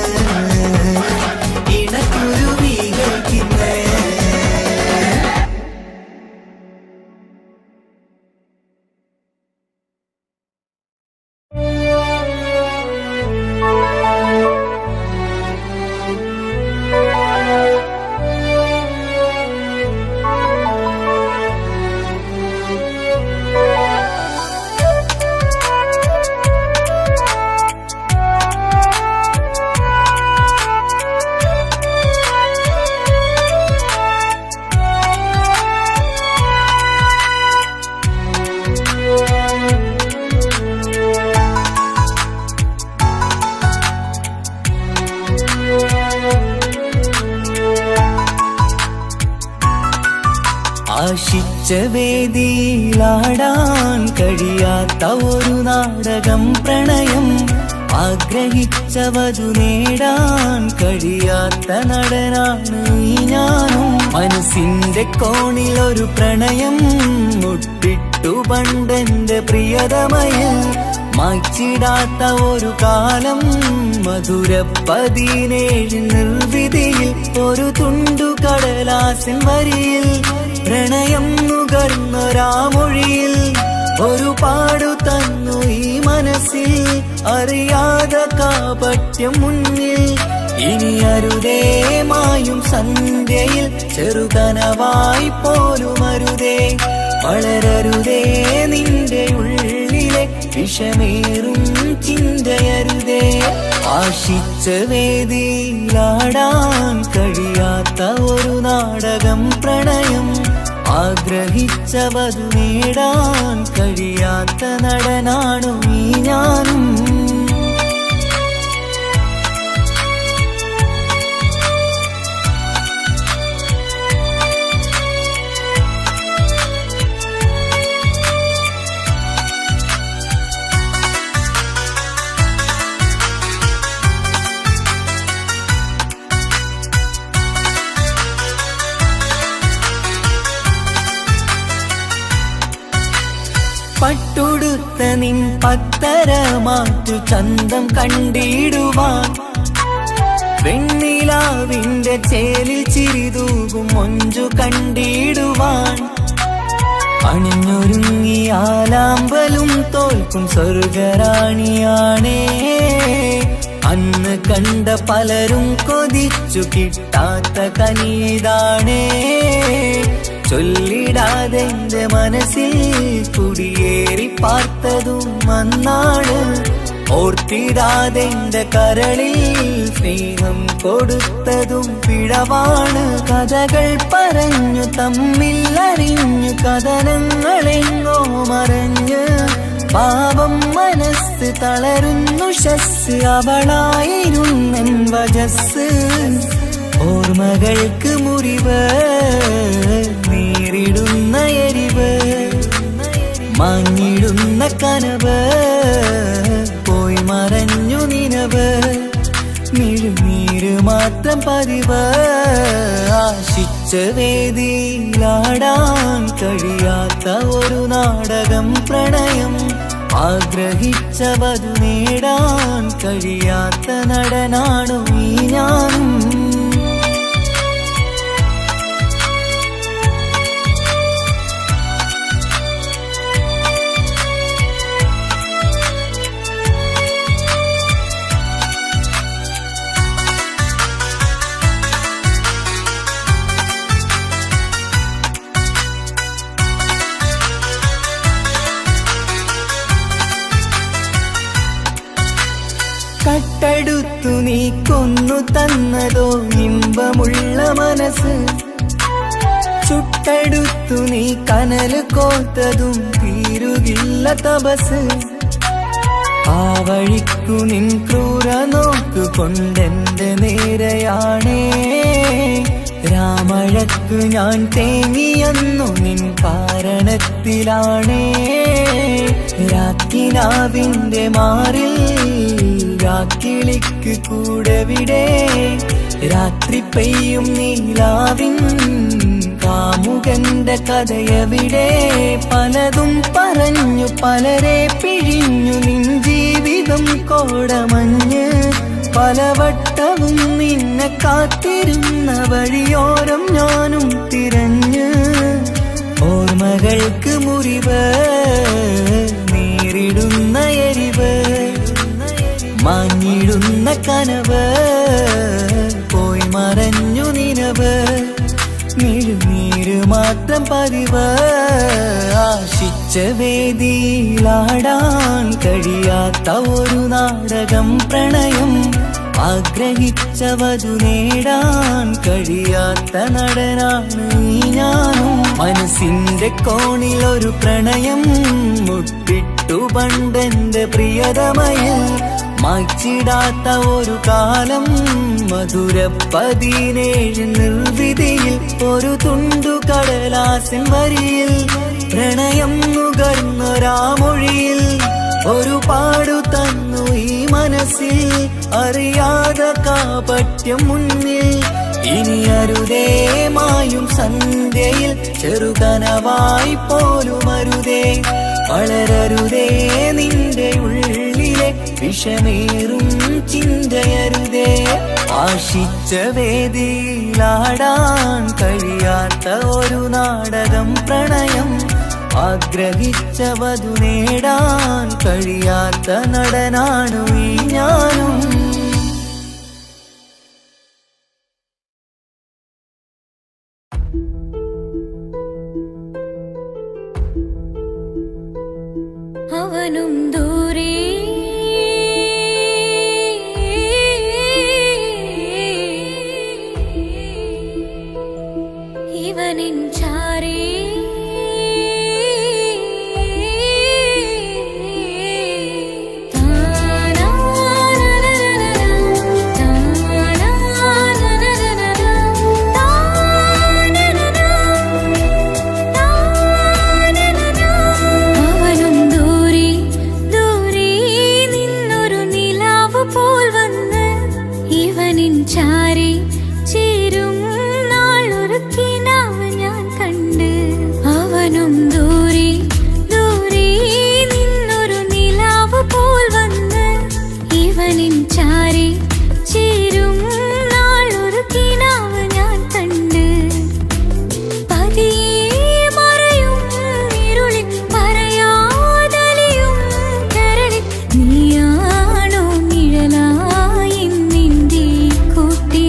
ആശിച്ച വേദിയിലാടാൻ കഴിയാത്ത ഒരു നാടകം പ്രണയം ആഗ്രഹിച്ച വധു നേടാൻ കഴിയാത്ത നടനാണ് ഈ ഞാനും മനസ്സിന്റെ കോണിൽ ഒരു പ്രണയം മുട്ടിട്ടു പണ്ടെന്റെ പ്രിയതമയിൽ മായ്ച്ചിടാത്ത ഒരു കാലം മധുര 17 നിർവിധിയിൽ ഒരു തുണ്ടു കടലാസിൻ വരിയിൽ പ്രണയം നുകർന്നൊരാമൊഴിയിൽ ഒരു പാടു തന്നു ഈ മനസ്സിൽ അറിയാതെ കാപട്യം മുന്നിൽ ഇനി അരുതേ മായും സന്ധ്യയിൽ ചെറുകനവായി പോലും അരുതേ വളരരുതേ നിന്റെ ഉള്ളിലെ വിഷമേറും ചിന്തയരുതേ ആശിച്ച വേദിയിലാടാൻ കഴിയാത്ത ഒരു നാടകം പ്രണയം ആഗ്രഹിച്ച വധു നേടാൻ കഴിയാത്ത നടനാണു ഈ ഞാനും പട്ടുടുത്ത നിൻ പത്തരമാറ്റു ചന്തം കണ്ടിടുവാൻ വെണ്ണിലാവിന്റെ ചേലിൽ ചിരിതൂകും മൊഞ്ചു കണ്ടിടുവാൻ അണിഞ്ഞൊരുങ്ങിയാലാമ്പലും തോൽക്കും സ്വർഗറാണിയാണേ അന്ന് കണ്ട പലരും കൊതിച്ചു കിട്ടാത്ത കനിതാണേ ചൊല്ലിടാതെ എന്റെ മനസ്സിൽ കുടിയേറി പാർത്തതും അന്നാണ് ഓർത്തിടാതെ എന്റെ കരളിൽ സ്നേഹം കൊടുത്തതും പിഴവാണ് കഥകൾ പറഞ്ഞു തമ്മിൽ അറിഞ്ഞു കഥനങ്ങളെങ്ങോ മറഞ്ഞ് പാപം മനസ്സ് തളരുന്നു ശസ് അവളായിരുന്നെൻ വജസ് ഓർമ്മകൾക്ക് മുറിവ് നേരിടുന്ന എരിവ് മാഞ്ഞിടുന്ന കനവ് പോയി മറഞ്ഞു നിനവ് മിഴുനീര് മാത്രം പതിവ് ആശിച്ച വേദിയിലാടാൻ കഴിയാത്ത ഒരു നാടകം പ്രണയം ആഗ്രഹിച്ച വധു നേടാൻ കഴിയാത്ത നടനാണു ഈ ഞാനും കട്ടെടുത്തു എനിക്കൊന്നു തന്നതോ ഇമ്പമുള്ള മനസ്സ്. ചുട്ടെടുത്തു നീ കനല് കോത്തതും തീരുകില്ല തപസ്. ആ വഴിക്കു നിൻ ക്രൂര നോക്കു കൊണ്ടെന്റെ നേരെയാണേ. രാമഴക്കു ഞാൻ തേങ്ങിയെന്നു നിൻ കാരണത്തിലാണേ. രാക്കിനാവിന്റെ മാറിൽ രാക്കിളിക്ക് കൂടെവിടെ. രാത്രി പെയ്യും നീലാവിൻ കാമുകന്റെ കഥയവിടെ. പലതും പറഞ്ഞു പലരെ പിഴിഞ്ഞു നിൻ ജീവിതം കോടമഞ്ഞ്. പലവട്ടവും നിന്നെ കാത്തിരുന്ന വഴിയോരം ഞാനും തിരഞ്ഞ്. ഓർമ്മകൾക്ക് മുറിവ് നേരിടുന്ന എരിവ്. മാഞ്ഞിടുന്ന കനവ് പോയി മറഞ്ഞു നിനവ്. മിഴുനീര് മാത്രം പതിവ്. ആശിച്ച വേദിയിലാടാൻ കഴിയാത്ത ഒരു നാടകം പ്രണയം. ആഗ്രഹിച്ചവതു നേടാൻ കഴിയാത്ത നടനാണ് ഈ ഞാനും. മനസ്സിന്റെ കോണിൽ ഒരു പ്രണയം മുട്ടിട്ടു പണ്ടെന്റെ പ്രിയതമയിൽ. മായ്ച്ചിടാത്ത ഒരു കാലം മധുര 17 നിർവിധിയിൽ. ഒരു തുണ്ടു കടലാസിൻ വരിയിൽ പ്രണയം നുകർന്നൊരാമൊഴിയിൽ. ഒരു പാടു തന്നു ഈ മനസ്സിൽ അറിയാതെ കാപട്യം മുന്നിൽ. ഇനി അരുതേ മായും സന്ധ്യയിൽ ചെറുകനവായി പോലും അരുതേ. വളരരുതേ നിന്റെ ഉള്ളിലെ വിഷമേറും ചിന്തയരുതേ. ആശിച്ച വേദിയിലാടാൻ കഴിയാത്ത ഒരു നാടകം പ്രണയം. ആഗ്രഹിച്ചവതു നേടാൻ കഴിയാത്ത നടനാണു ഈ ഞാനും. അവനും ദൂരെ ഇവനിൻ ചാരേ. നീയാണോ നിഴലായി നിന്റെ കൂട്ടി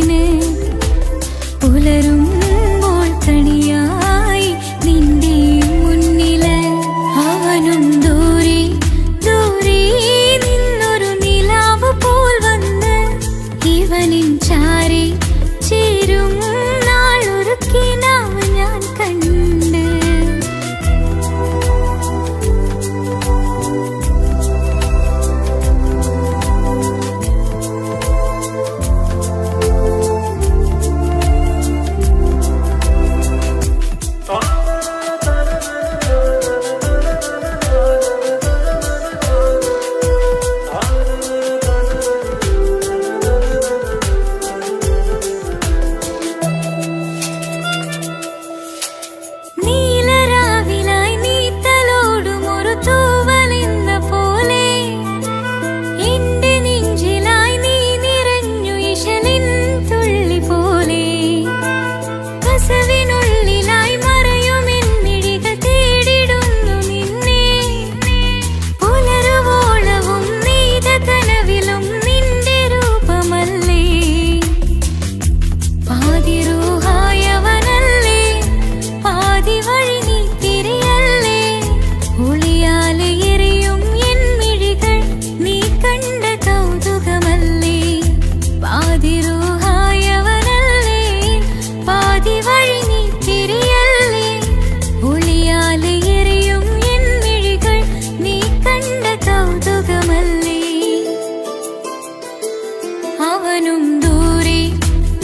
അവനും ദൂരെ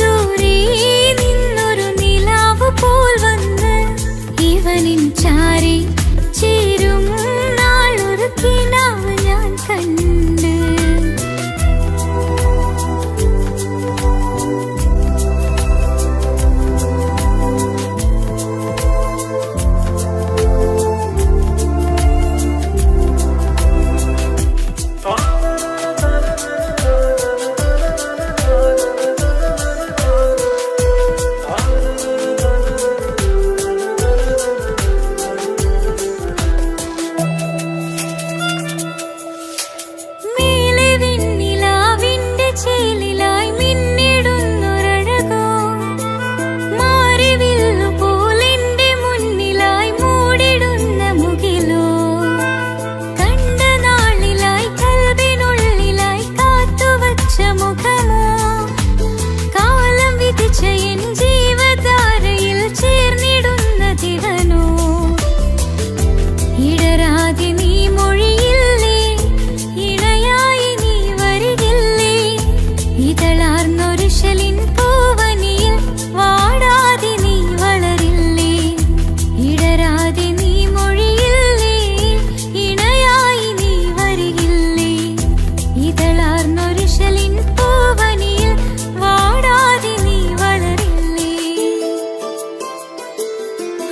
ദൂരെ നിന്നൊരു നിലാവ് പോൽ വന്ന് ഇവനിൻ ചാരി ചേരും നാളൊരു കിനാവ് ഞാൻ കണ്ട്.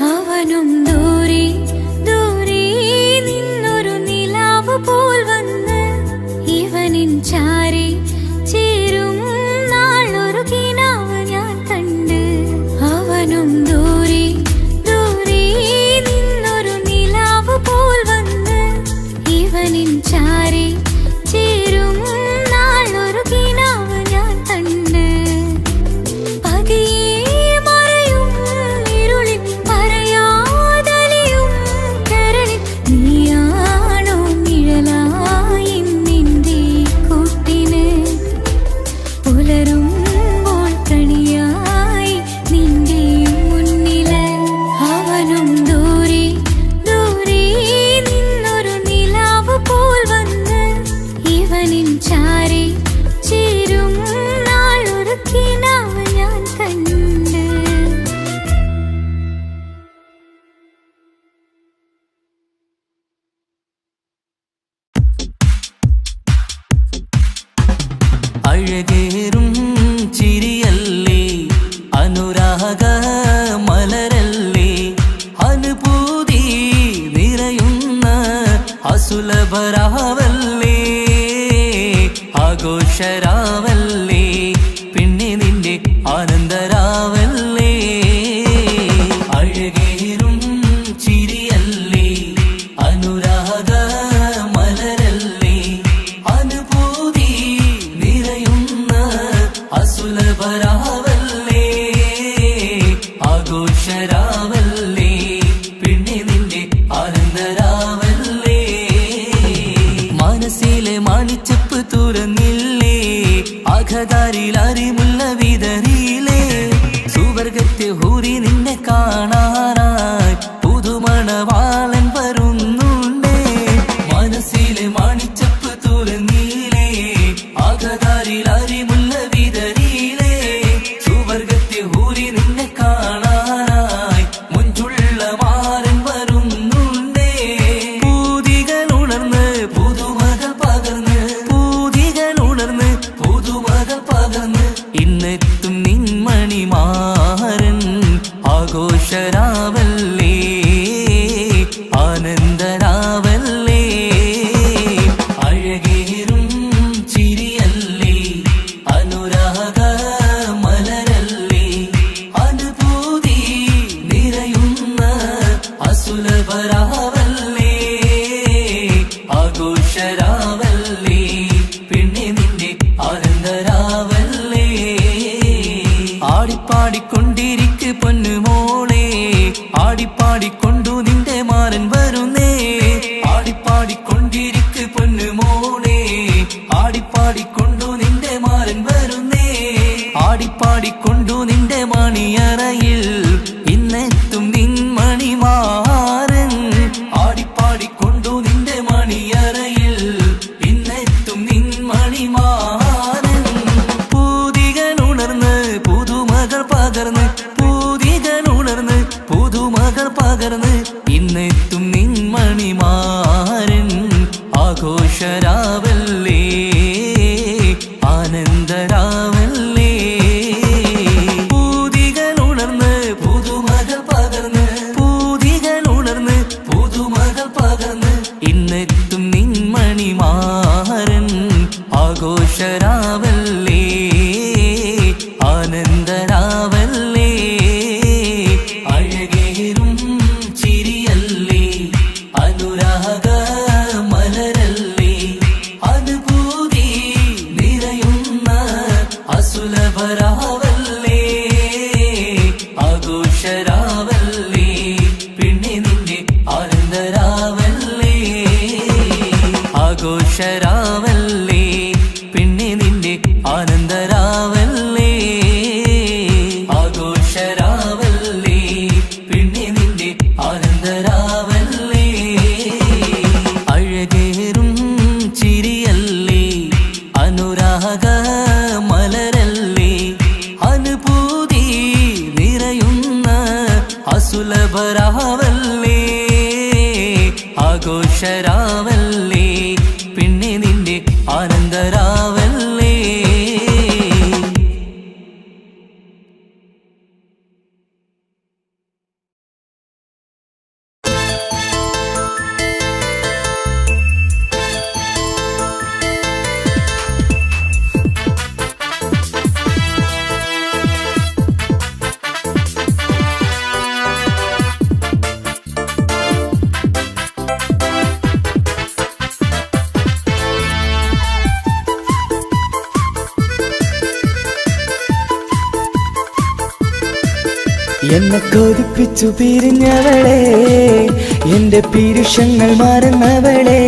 അവനും ദൂരെ ദൂരെ നിന്നൊരു നിലാവ് പോൽ വന്ന് ഇവനിൻ ചാരി ചേരും നാളൊരു കിനാവ് ഞാൻ കണ്ട്. അവനും ദൂരെ ദൂരെ നിന്നൊരു നിലാവ് പോൽ വന്ന് ഇവനിൻ ചാരി ചേരും നാളൊരു കിനാവ് ഞാൻ കണ്ട്. അഴകേറും ചിരിയല്ലേ അനുരാഗ മലരല്ലേ അനുഭൂതി നിറയുന്ന അസുലഭരാവല്ലേ ആഘോഷരാവല്ലേ പിന്നെ നിന്റെ ആനന്ദരാവല്ലേ. അഴകേറും ചിരിയല്ലേ അനുരാഗ മലരല്ലേ അനുഭൂതി നിറയുന്ന അസുലഭരാവല്ലേ ആഘോഷരാവല്ലേ പിന്നെ നിന്റെ ആനന്ദരാവല്ലേ. മനസ്സിലെ മാണിച്ചപ്പ് തുറന്നില്ലേ അഘതാരിൽ അറിമുല്ല വിതറിയില്ലേ സുവർഗത്തെ ഹൂരി നിന്നെ കാണാനായി പുതുമണവാളൻ വരുന്നുണ്ടേ. മനസ്സിലെ മാണിച്ചപ്പ് തുറന്നില്ലേ അഘതാരിൽ അറിമുല്ല വിതറിയില്ലേ സുവർഗത്തെ ഹൂരി നിന്നെ കാണാനായി മുഞ്ചുള്ള മാരൻ വരുന്നുണ്ടേ. പൂതികൾ ഉണർന്ന് പുതുമകൾ പകർന്ന് പൂതികൾ ഉണർന്ന് പുതുമകൾ പകർന്ന് ഇന്നെത്തും നിൻമണിമാരൻ ആഘോഷരാവല്ലേ ആനന്ദരാവല്ലേ. അഴകേറും ചിരിയല്ലേ അനുരാഗ മലരല്ലേ അനുഭൂതി നിറയുന്ന അസുലഭരാവല്ലേ ആഘോഷരാവല്ലേ പിന്നെ നിന്റെ ആനന്ദരാവല്ലേ. ആടിപ്പാടിക്കൊണ്ടിരിക്ക് പൊന്നുമോളെ ആടിപ്പാടിക്കൊണ്ടു നിന്റെ മാരൻ വരുന്നേ. ആടിപ്പാടിക്കൊണ്ടിരിക്ക് പൊന്നുമോളെ ആടിപ്പാടിക്കൊണ്ടു നിന്റെ മാരൻ വരുന്നേ. ആടിപ്പാടിക്കൊണ്ടു നിന്റെ മണിയറയിൽ ഇന്നെത്തും നിൻ മണിമാരൻ. ആടിപ്പാടിക്കൊണ്ടു നിന്റെ മണിയറയിൽ ഇന്നെത്തും നിൻ മണിമാരൻ. ആനന്ദരാവല്ലേ പൂതികൾ ഉണർന്ന് പുതുമകൾ പകർന്ന് പൂതികൾ ഉണർന്ന് പുതുമകൾ പകർന്ന് ഇന്നെത്തും നിൻമണിമാരൻ ആഘോഷരാവല്ലേ ആനന്ദരാവല്ലേ അഴകേറും ചിരിയല്ലേ അനുരാഗ മലരല്ലേ അനുഭൂതി നിറയുന്ന അസുലഭരാവല്ലേ ആഘോഷരാവല്ലേ പിന്നെ നിന്റെ ആനന്ദരാവല്ലേ ആഘോഷരാവല്ലേ പിന്നെ നിന്റെ ആനന്ദരാവല്ലേ ആഘോഷരാവല്ലേ പിന്നെ നിന്റെ ആനന്ദരാവല്ലേ അഴകേറും ചിരിയല്ലേ അനുരാഗ മലരല്ലേ അനുഭൂതി നിറയുന്ന അസുലഭരാവല്ലേ ആഘോഷരാവല്ലേ പിന്നെ നിന്റെ ആനന്ദരാവല്ലേ എന്നെ കൊതിപ്പിച്ചു പിരിഞ്ഞവളെ എന്റെ പീരുഷങ്ങൾ മറന്നവളെ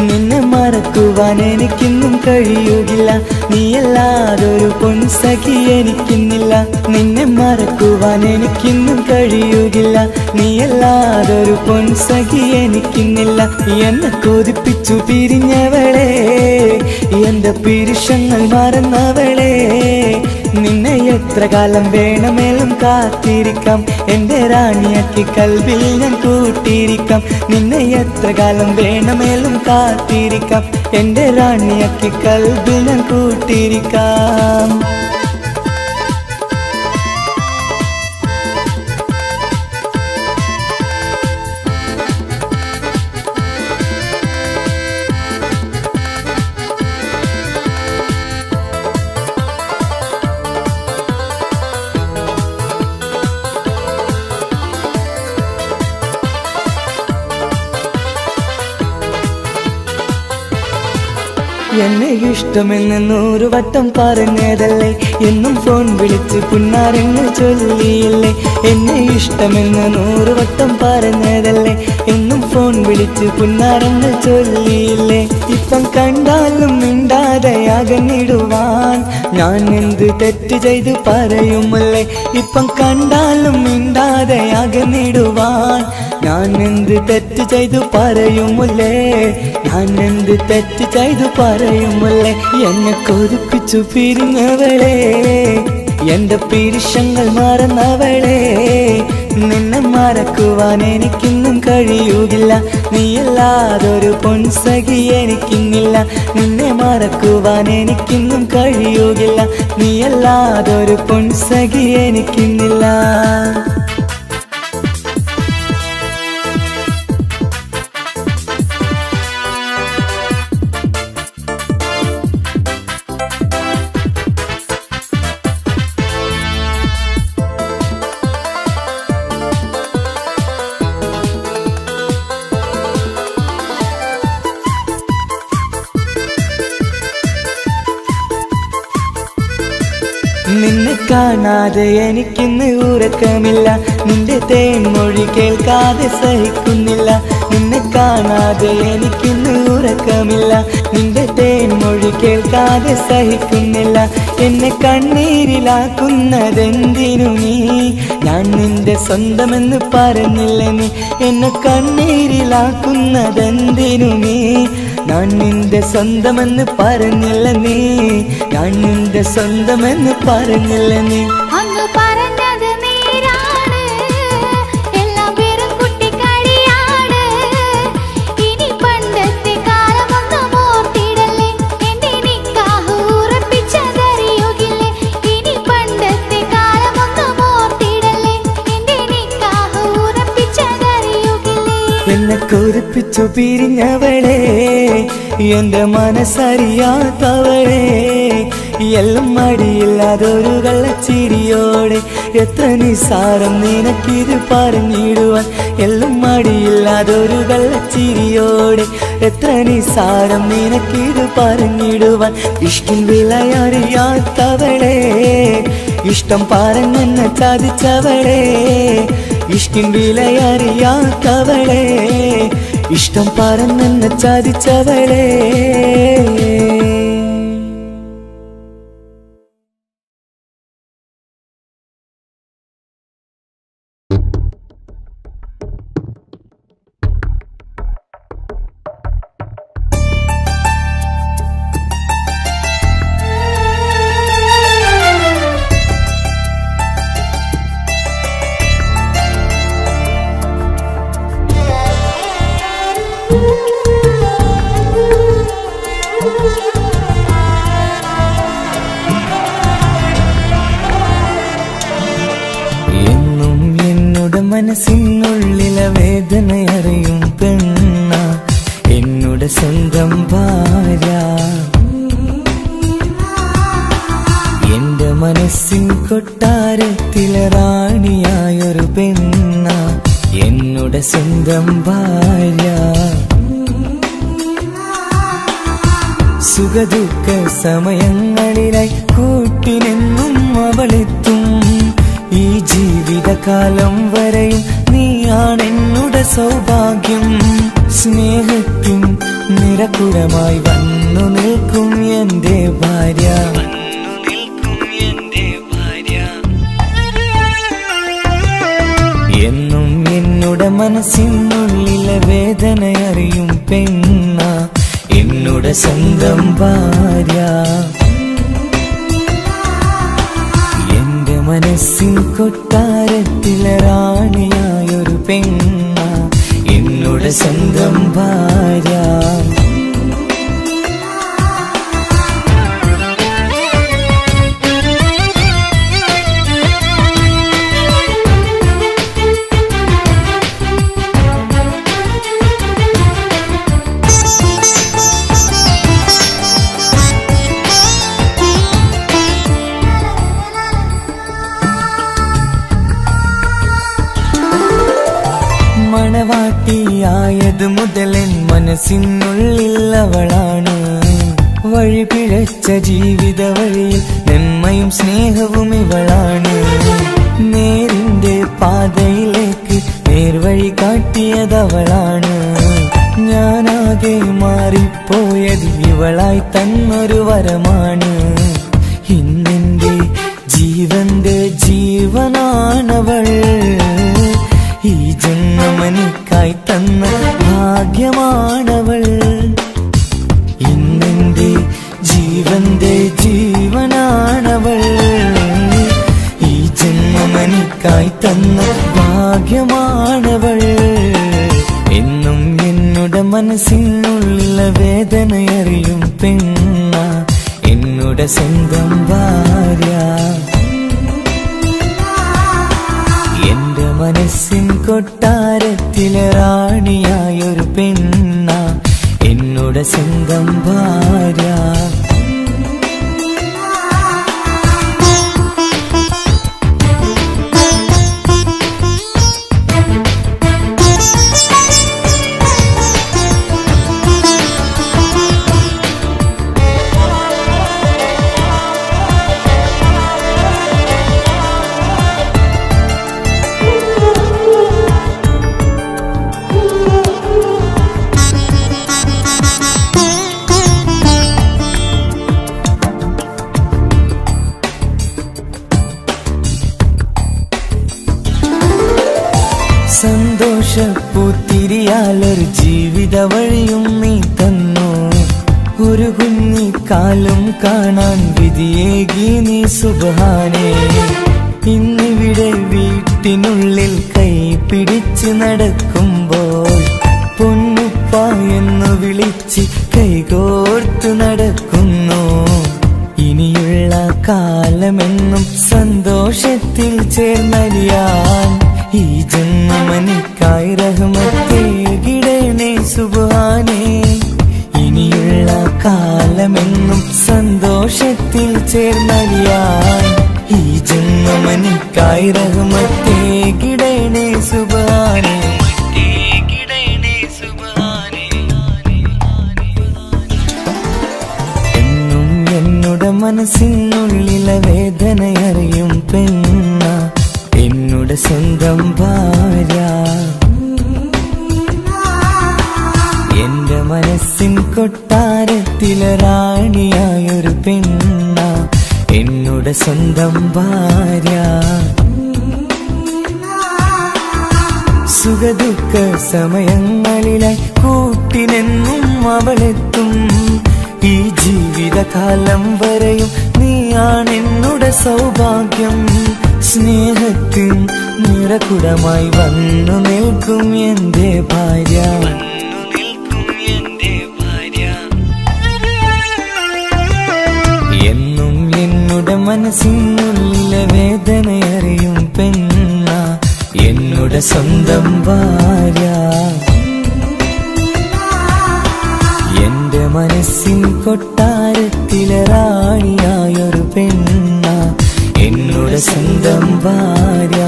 നിന്നെ മറക്കുവാൻ എനിക്കിന്നും കഴിയുകില്ല നീയല്ലാതൊരു പൊൻസഖി എനിക്കിന്നില്ല നിന്നെ മറക്കുവാൻ എനിക്കിന്നും കഴിയുകില്ല നീയല്ലാതൊരു പൊൻസഖി എനിക്കിന്നില്ല എന്നെ കൊതിപ്പിച്ചു പിരിഞ്ഞവളെ എന്റെ പീരുഷങ്ങൾ മറന്നവളെ നിന്നെ എത്ര കാലം വേണമെങ്കിലും കാത്തിരിക്കാം എന്റെ റാണിയാക്കി കൽവിൽ ഞാൻ കൂട്ടിയിരിക്കാം നിന്നെ എത്ര കാലം വേണമെങ്കിലും കാത്തിരിക്കാം എന്റെ റാണിയാക്കി കൽവിൽ ഞാൻ കൂട്ടിയിരിക്കാം എന്നെ ഇഷ്ടമെന്ന് 100 വട്ടം പറഞ്ഞതല്ലേ എന്നും ഫോൺ വിളിച്ച് പുന്നാരെന്ന് ചൊല്ലിയില്ലേ എന്നെ ഇഷ്ടമെന്ന് 100 വട്ടം പറഞ്ഞതല്ലേ എന്നും ഫോൺ വിളിച്ച് പുന്നാരെന്ന് ചൊല്ലിയില്ലേ ഇപ്പം കണ്ടാലും മിണ്ടാതെ അകന്നിടുവാൻ ഞാൻ എന്ത് തെറ്റ് ചെയ്ത് പറയുമല്ലേ ഇപ്പം കണ്ടാലും മിണ്ടാതെ അകന്നിടുവാൻ ഞാൻ എന്ത് തെറ്റ് ചെയ്തു പറയുമല്ലേ ഞാൻ എന്ത് തെറ്റ് ചെയ്തു പറയുമല്ലേ എന്നെ കൊതിപ്പിച്ചു പിരിഞ്ഞവളെ എന്റെ പീരുഷങ്ങൾ മറന്നവളെ നിന്നെ മറക്കുവാൻ എനിക്കിന്നും കഴിയുകില്ല നീയല്ലാതൊരു പൊൻസഖി എനിക്കിന്നില്ല നിന്നെ മറക്കുവാൻ എനിക്കിന്നും കഴിയുകില്ല നീയല്ലാതൊരു പൊൻസഖി എനിക്കിന്നില്ല നിന്നെ കാണാതെ എനിക്കിന്ന് ഉറക്കമില്ല നിന്റെ തേൻമൊഴി കേൾക്കാതെ സഹിക്കുന്നില്ല നിന്നെ കാണാതെ എനിക്കിന്ന് ഉറക്കമില്ല നിന്റെ തേൻമൊഴി കേൾക്കാതെ സഹിക്കുന്നില്ല എന്നെ കണ്ണീരിലാക്കുന്നതെന്തിനു നീ ഞാൻ നിന്റെ സ്വന്തമെന്ന് പറഞ്ഞില്ല നീ എന്നെ കണ്ണീരിലാക്കുന്നതെന്തിനു നീ ഞാൻ നിന്റെ സ്വന്തമെന്ന് പറഞ്ഞില്ല നീ ഞാൻ നിന്റെ സ്വന്തമെന്ന് പറഞ്ഞില്ല നീ അങ്ങ് പറഞ്ഞത് നേരാണ് എല്ലാം വെറും കുട്ടിക്കളിയാണ് ഇനി പണ്ടത്തെ കാലമൊന്നും ഓർത്തിടല്ലേ എന്റെ നിക്കാഹ് ഉറപ്പിച്ച ചോദിച്ചു പിരിഞ്ഞവളെ എന്റെ മനസ്സറിയാത്തവളെ എല്ലാം മടിയില്ലാതൊരു കള്ളച്ചിരിയോടെ എത്ര നിസാരം നിനക്കിത് പറഞ്ഞിടുവാൻ എല്ലാം മടിയില്ലാതൊരു കള്ളച്ചിരിയോടെ എത്ര നിസാരം നിനക്കിത് പറഞ്ഞിടുവാൻ ഇഷ്കിൻ വിലയറിയാത്തവളെ ഇഷ്ടം പറഞ്ഞെന്നെ ചതിച്ചവളെ ഇഷ്കിൻ വിലയറിയാത്തവളെ ഇഷ്ടം പറഞ്ഞെന്നെ ചതിച്ചവളെ മനസ്സിനുള്ളിലെ വേദനയറിയും പെണ്ണ എന്നുടെ സ്വന്തം ഭാര്യ എന്റെ മനസ്സിൻ കൊട്ടാരത്തിലെ റാണിയായൊരു പെണ്ണ എന്നുടെ സ്വന്തം ഭാര്യ സുഖദുഃഖ സമയങ്ങളിലായി കൂട്ടിനെന്നും അവളെത്തും ഈ ജീവിതകാലം വരെയും നീയാണെന്നുടെ സൗഭാഗ്യം സ്നേഹത്തിൻ നിറകുടമായി വന്നു നിൽക്കും എന്റെ ഭാര്യ എന്നും എന്നുടെ മനസ്സിനുള്ളിലെ വേദനയറിയും പെണ്ണ എന്നുടെ സ്വന്തം ഭാര്യ മനസ്സിൻ കൊട്ടാരത്തിലെ റാണിയായൊരു പെണ്ണ എന്നുടെ സ്വന്തം ഭാര്യ മണവാട്ടിയായത് മുതലൻ മനസ്സിനുള്ളിൽ അവളാണ് വഴി പിഴച്ച ജീവിത വഴിയിൽ നന്മയും സ്നേഹവും ഇവളാണ് നേരിന്റെ പാതയിലേക്ക് നേർവഴി കാട്ടിയതവളാണ് ഞാനാകെ മാറിപ്പോയത് ഇവളായി തന്നൊരു വരമാണ് ഇന്നെന്റെ ജീവന്റെ ജീവനാണവൾ ഈ ജന്മമെനിക്കായി തന്ന ഭാഗ്യമാണവൾ ഇന്നെന്റെ ജീവന്റെ ജീവനാണവൾ ഈ ജന്മമെനിക്കായി തന്ന ഭാഗ്യമാണവൾ എന്നും എന്നുടെ മനസ്സിനുള്ളിലെ വേദനയറിയും പെണ്ണ എന്നുടെ സ്വന്തം ഭാര്യ എന്റെ മനസ്സിൻ കൊട്ടാരത്തിലെ റാണിയായൊരു പെണ്ണ എന്നുടെ സ്വന്തം ഭാര്യ സന്തോഷപ്പൂത്തിരിയാലൊരു ജീവിത വഴിയും നീ തന്നു ഒരു കുഞ്ഞിക്കാലും കാണാൻ വിധിയേകി നീ സുബ്ഹാനേ ഇന്നിവിടെ വീട്ടിനുള്ളിൽ കൈ പിടിച്ച് നടക്കുമ്പോൾ പൊന്നുപ്പ എന്ന് വിളിച്ച് കൈകോർത്ത് നടക്കുന്നു ഇനിയുള്ള കാലമെന്നും സന്തോഷത്തിൽ ചേർന്നലിയാൻ ഈ ജന്മമനിക്കായി റഹ്മത്തേകിടണേ സുബ്ഹാനേ കാലമെന്നും സന്തോഷത്തിൽ ചേർന്നറിയാൻ ഈ ജന്മമനിക്കായി റഹ്മത്തേ കിടണേ സുബ്ഹാനേ. എന്നും എന്നുടെ മനസ്സിനുള്ളിലെ വേദനയറിയും പെണ്ണ എന്നുടെ സ്വന്തം ഭാര്യ. എന്റെ മനസ്സിൻ കൊട്ടാരത്തിലെ റാണിയായൊരു പെണ്ണ എന്നുടെ സ്വന്തം ഭാര്യ. സുഖദുഃഖ സമയങ്ങളിലായി കൂട്ടിനെന്നും അവളെത്തും. ഈ ജീവിതകാലം വരെയും നീയാണെന്നുടെ സൗഭാഗ്യം. സ്നേഹത്തിൻ നിറകുടമായി വന്നു നിൽക്കും എന്റെ ഭാര്യ. എന്നും എന്നുടെ മനസ്സിനുള്ളിലെ വേദനയറിയും പെണ്ണ എന്നുടെ സ്വന്തം ഭാര്യ. എന്റെ മനസ്സിൻ കൊട്ടാരത്തിലെ റാണിയായൊരു പെണ്ണ എന്നുടെ സ്വന്തം ഭാര്യ.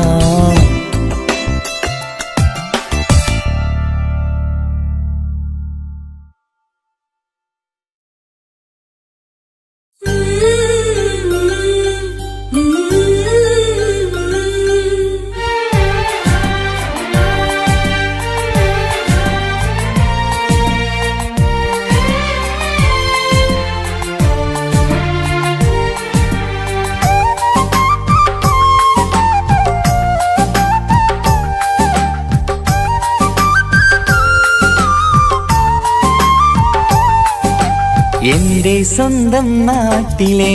എന്റെ സ്വന്തം നാട്ടിലെ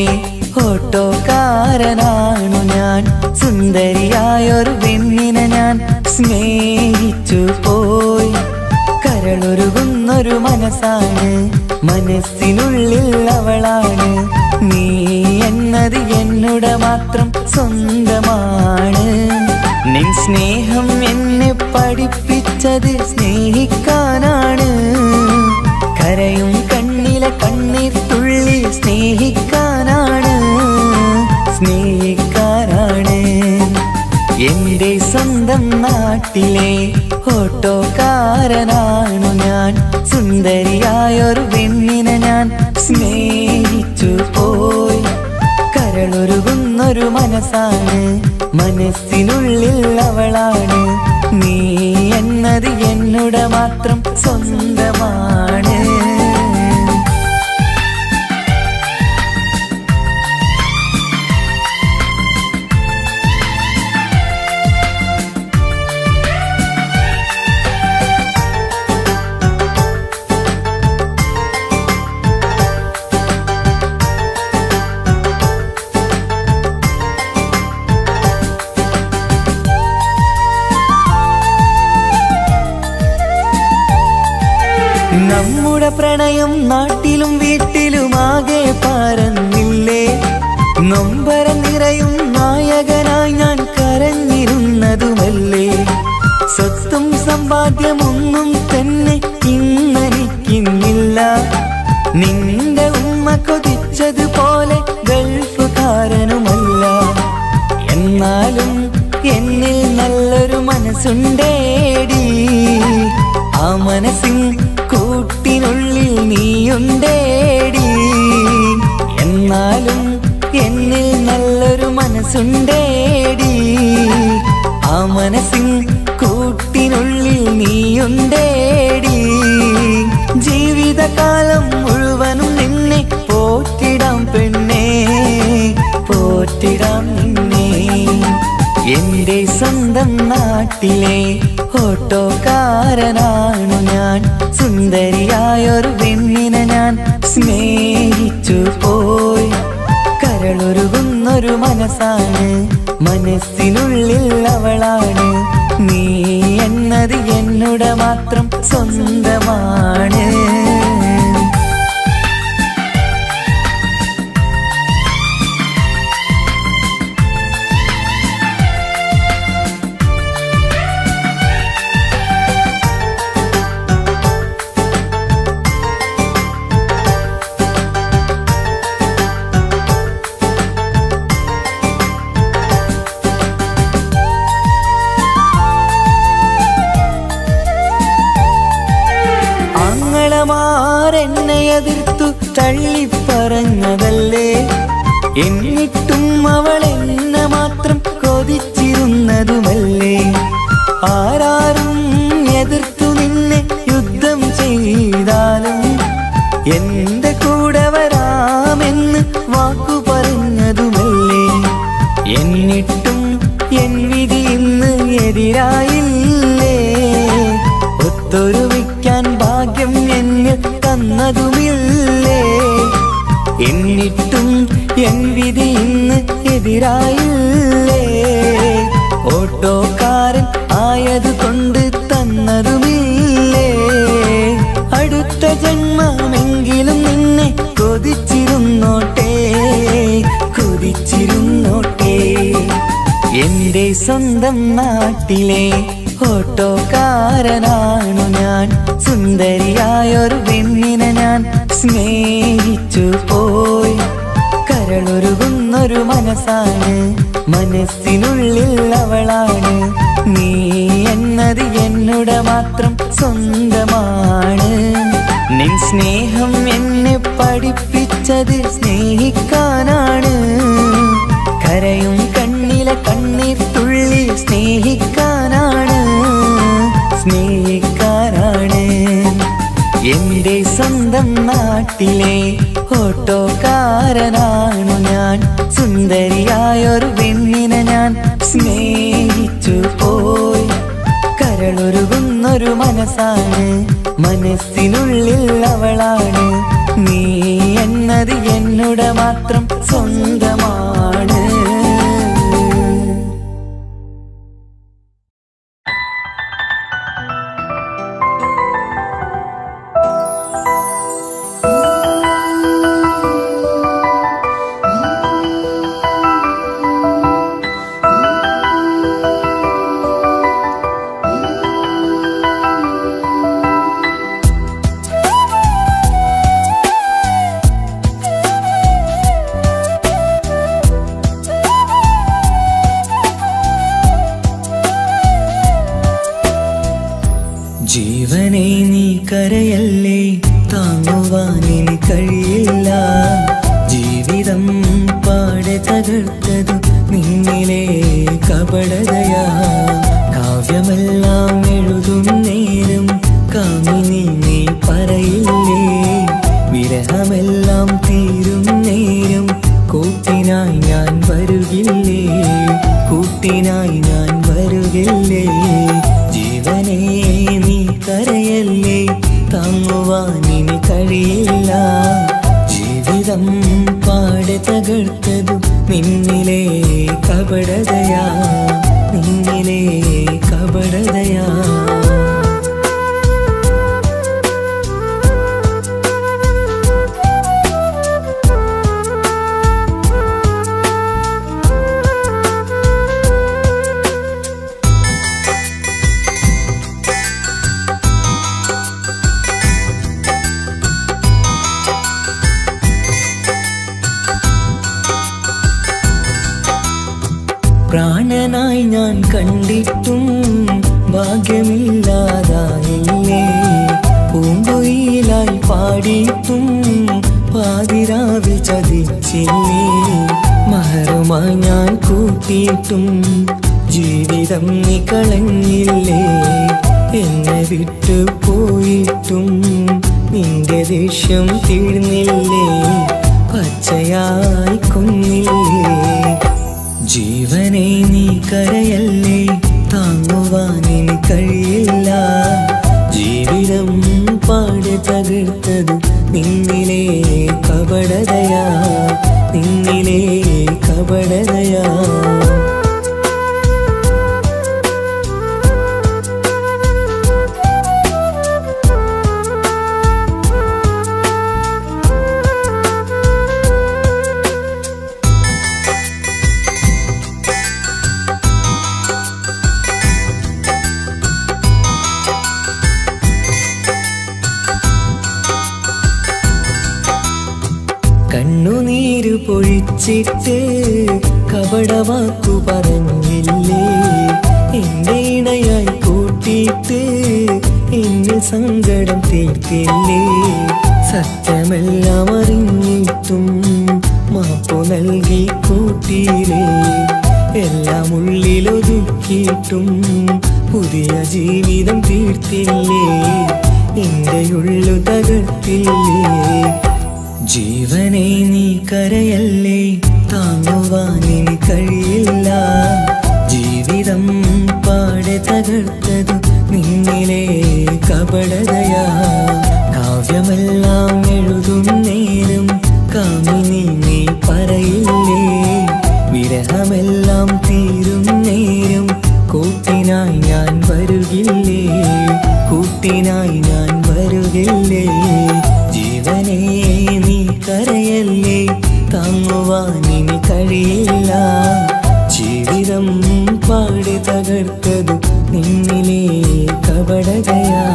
ഓട്ടോക്കാരനാണു ഞാൻ. സുന്ദരിയായൊരു പെണ്ണിനെ ഞാൻ സ്നേഹിച്ചു പോയി. കരളൊരുകുന്നൊരു മനസ്സാണ്, മനസ്സിനുള്ളിൽ അവളാണ്. നീ എന്നത് എന്നുടെ മാത്രം സ്വന്തമാണ്. നിൻ സ്നേഹം എന്നെ പഠിപ്പിച്ചത് സ്നേഹിക്കാനാണ്. കരയും കണ്ണിലെ കണ്ണീർ തുള്ളി സ്നേഹിക്കാനാണ്, സ്നേഹിക്കാനാണ്. എന്റെ സ്വന്തം നാട്ടിലെ ഓട്ടോക്കാരനാണു ഞാൻ. സുന്ദരിയായൊരു പെണ്ണിനെ ഞാൻ സ്നേഹിച്ചു പോയി. കരളൊരുകുന്നൊരു മനസ്സാണ്, മനസ്സിനുള്ളിൽ അവളാണ്. നീ എന്നത് എന്നുടെ മാത്രം സ്വന്തമാണ്. നമ്മുടെ പ്രണയം നാട്ടിലും വീട്ടിലുമാകെ പരന്നില്ലേ. നൊമ്പരം നിറയും നായകനായി ഞാൻ കരഞ്ഞിരുന്നതുമല്ലേ. സ്വത്തും സമ്പാദ്യമൊന്നും തന്നെ ഇന്നെനിക്കിന്നില്ല. നിന്റെ ഉമ്മ കൊതിച്ചതുപോലെ ഗൾഫുകാരനുമല്ല. എന്നാലും എന്നിൽ നല്ലൊരു മനസ്സുണ്ടേടി. ആ മനസ്സിൻ കൂട്ടിനുള്ളിൽ നീയുണ്ടേടി. എന്നാലും എന്നിൽ നല്ലൊരു മനസ്സുണ്ടേടി. ആ മനസ്സിൻ കൂട്ടിനുള്ളിൽ നീയുണ്ടേടി. ജീവിതകാലം മുഴുവനും നിന്നെ പോറ്റിടാം പെണ്ണേ, പോറ്റിടാം നിന്നെ. എന്റെ സ്വന്തം നാട്ടിലെ ഓട്ടോക്കാരനാണു ഞാൻ. സുന്ദരിയായൊരു പെണ്ണിനെ ഞാൻ സ്നേഹിച്ചു പോയി. കരളൊരുകുന്നൊരു മനസ്സാണ്, മനസ്സിനുള്ളിൽ അവളാണ്. നീ എന്നത് എന്നുടെ മാത്രം സ്വന്തമാണ്. എതിർത്തു തള്ളിപ്പറഞ്ഞതല്ലേ. എന്നിട്ടും അവൾ എന്നെ മാത്രം കൊതിച്ചിരുന്നതുമല്ലേ. ആരാരും എതിർത്തു നിന്നെ യുദ്ധം ചെയ്താലും എന്റെ കൂടെ വരാമെന്ന് വാക്കു പറഞ്ഞതുമല്ലേ. എന്നിട്ടും എൻ വിധി ഇന്ന് എതിരായില്ലേ. ഒത്തൊരുമിക്കാൻ ഭാഗ്യം എന്നെ തന്നതുമില്ലേ. എന്നിട്ടും എൻ വിധി ഇന്ന് എതിരായില്ലേ. ഓട്ടോക്കാരൻ ആയതുകൊണ്ട് തന്നതുമില്ലേ. അടുത്ത ജന്മമെങ്കിലും നിന്നെ കൊതിച്ചിരുന്നോട്ടെ, കൊതിച്ചിരുന്നോട്ടെ. എന്റെ സ്വന്തം നാട്ടിലെ ഓട്ടോക്കാരനാണു ഞാൻ. സുന്ദരിയായൊരു പെണ്ണിനെ ഞാൻ സ്നേഹിച്ചു പോയി. കരളൊരുകുന്നൊരു മനസ്സാണ്, മനസ്സിനുള്ളിൽ അവളാണ്. നീ എന്നത് എന്നുടെ മാത്രം സ്വന്തമാണ്. നിൻ സ്നേഹം എന്നെ പഠിപ്പിച്ചത് സ്നേഹിക്കാനാണ്. കരയും കണ്ണിലെ കണ്ണീർ തുള്ളി സ്നേഹിക്കാനാണ്, സ്നേഹിക്കാനാണ്. എന്റെ സ്വന്തം നാട്ടിലെ ഓട്ടോക്കാരനാണു ഞാൻ. സുന്ദരിയായൊരു പെണ്ണിനെ ഞാൻ സ്നേഹിച്ചു പോയി. കരളൊരുകുന്നൊരു മനസ്സാണ്, മനസ്സിനുള്ളിൽ അവളാണ്. നീ എന്നത് എന്നുടെ മാത്രം സ്വന്തമാണ്. ജീവനെ നീ കരയല്ലേ, താങ്ങുവാനിനി കഴിയില്ല. ജീവിതം പാടെ തകർത്തതു നിന്നിലെ കപടതയാ. കാവ്യമെല്ലാം എഴുതും നേരം കാമിനി നീ പറയില്ലേ. വിരഹമെല്ലാം തീരും നേരം കൂട്ടിനായി ഞാൻ വരുകില്ലേ, കൂട്ടിനായി ഞാൻ വരുകില്ലേ. ജീവനേ നീ കരയല്ലേ, താങ്ങുവാനിനി കഴിയില്ല. ജീവിതം പാടെ തകർത്തതു നിന്നിലെ കപടതയാ, നിന്നിലെ കപടതയാ. പ്രാണനായി ഞാൻ കണ്ടിട്ടും ഭാഗ്യമില്ലാതായില്ലേ. പൂങ്കുയിലായി പാടിയിട്ടും പാതിരാവിൽ ചതിച്ചില്ലേ. മഹറുമായി ഞാൻ കൂട്ടിയിട്ടും ജീവിതം നീ കളഞ്ഞില്ലേ. എന്നെ വിട്ടു പോയിട്ടും നിന്റെ ദേഷ്യം തീർന്നില്ലേ, പച്ചയായി കൊന്നില്ലേ. ജീവനെ നീ കരയല്ലേ, താങ്ങുവാനിനി കഴിയില്ല. ജീവിതം പാടെ തകർത്തതു നിന്നിലെ കപടതയാ, നിന്നിലെ കപടതയാ. കണ്ണുനീര് പൊഴിച്ചിട്ട് കപടവാക്കു പറഞ്ഞില്ലേ. എന്റെ ഇണയായി കൂട്ടിയിട്ട് എന്നിൽ സങ്കടം തീർത്തില്ലേ. സത്യമെല്ലാം അറിഞ്ഞിട്ടും മാപ്പു നൽകി കൂട്ടിയിലേ എല്ലാം ഉള്ളിലൊതുക്കിയിട്ടും പുതിയ ജീവിതം തീർത്തില്ലേ എന്റെ ഉള്ളു തകർത്തില്ലേ ജീവനെ നീ കരയല്ലേ താങ്ങുവാനിനി കഴിയില്ല ജീവിതം പാടെ തകർത്തതു നിന്നിലെ കപടതയാ കാവ്യമെല്ലാം എഴുതും നേരം കാമിനി നീ പറയില്ലേ വിരഹമെല്ലാം തീരും നേരം കൂട്ടിനായി ഞാൻ വരുകില്ലേ കൂട്ടിനായി ഞാൻ വരുകില്ലേ ജീവനെ നീ കരയല്ലേ താങ്ങുവാനിനി കഴിയില്ല ജീവിതം പാടി തകർത്തതു നിന്നിലെ കപടതയാ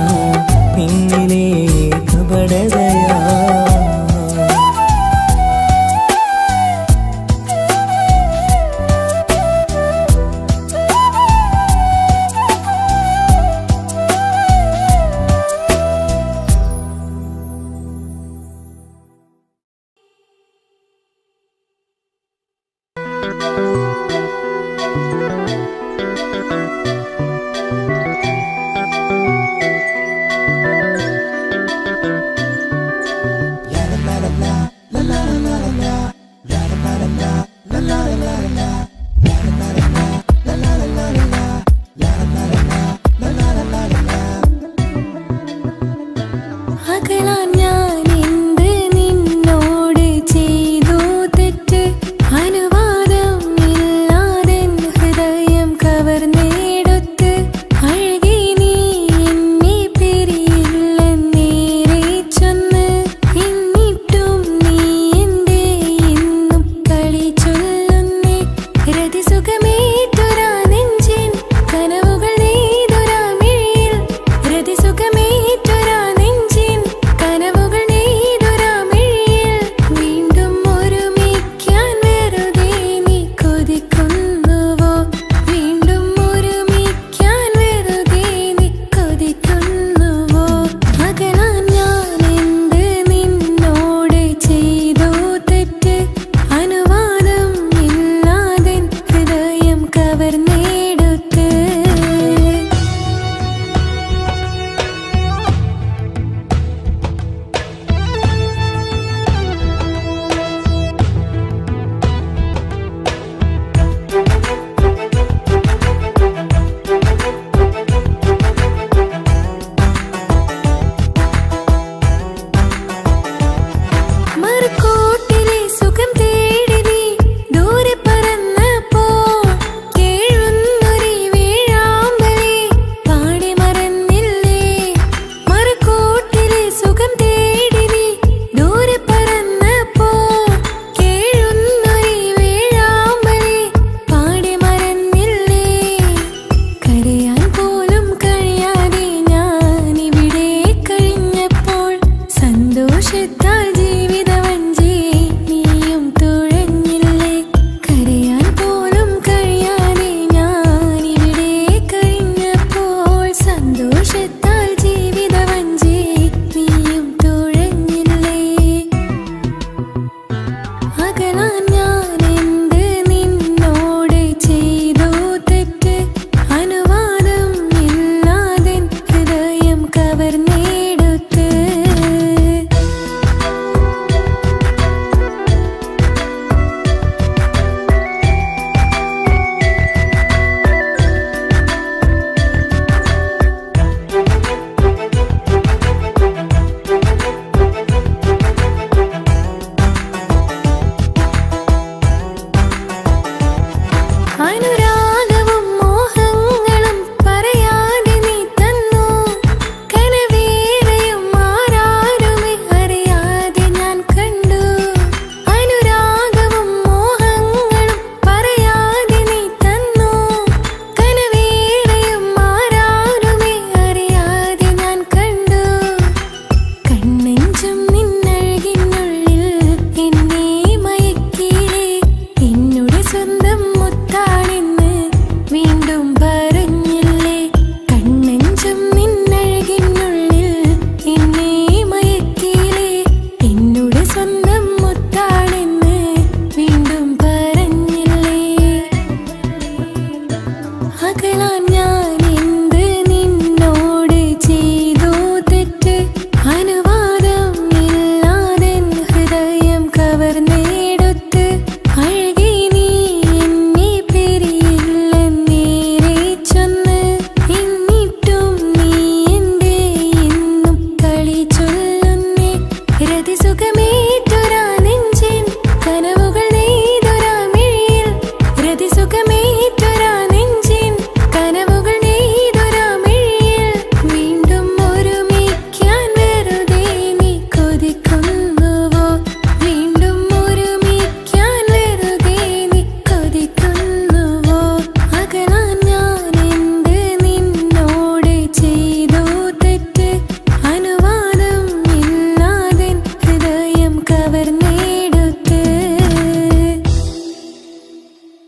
നിന്നിലെ കപടതയാ അനുവാദം ഇല്ല പേറ്റുരാ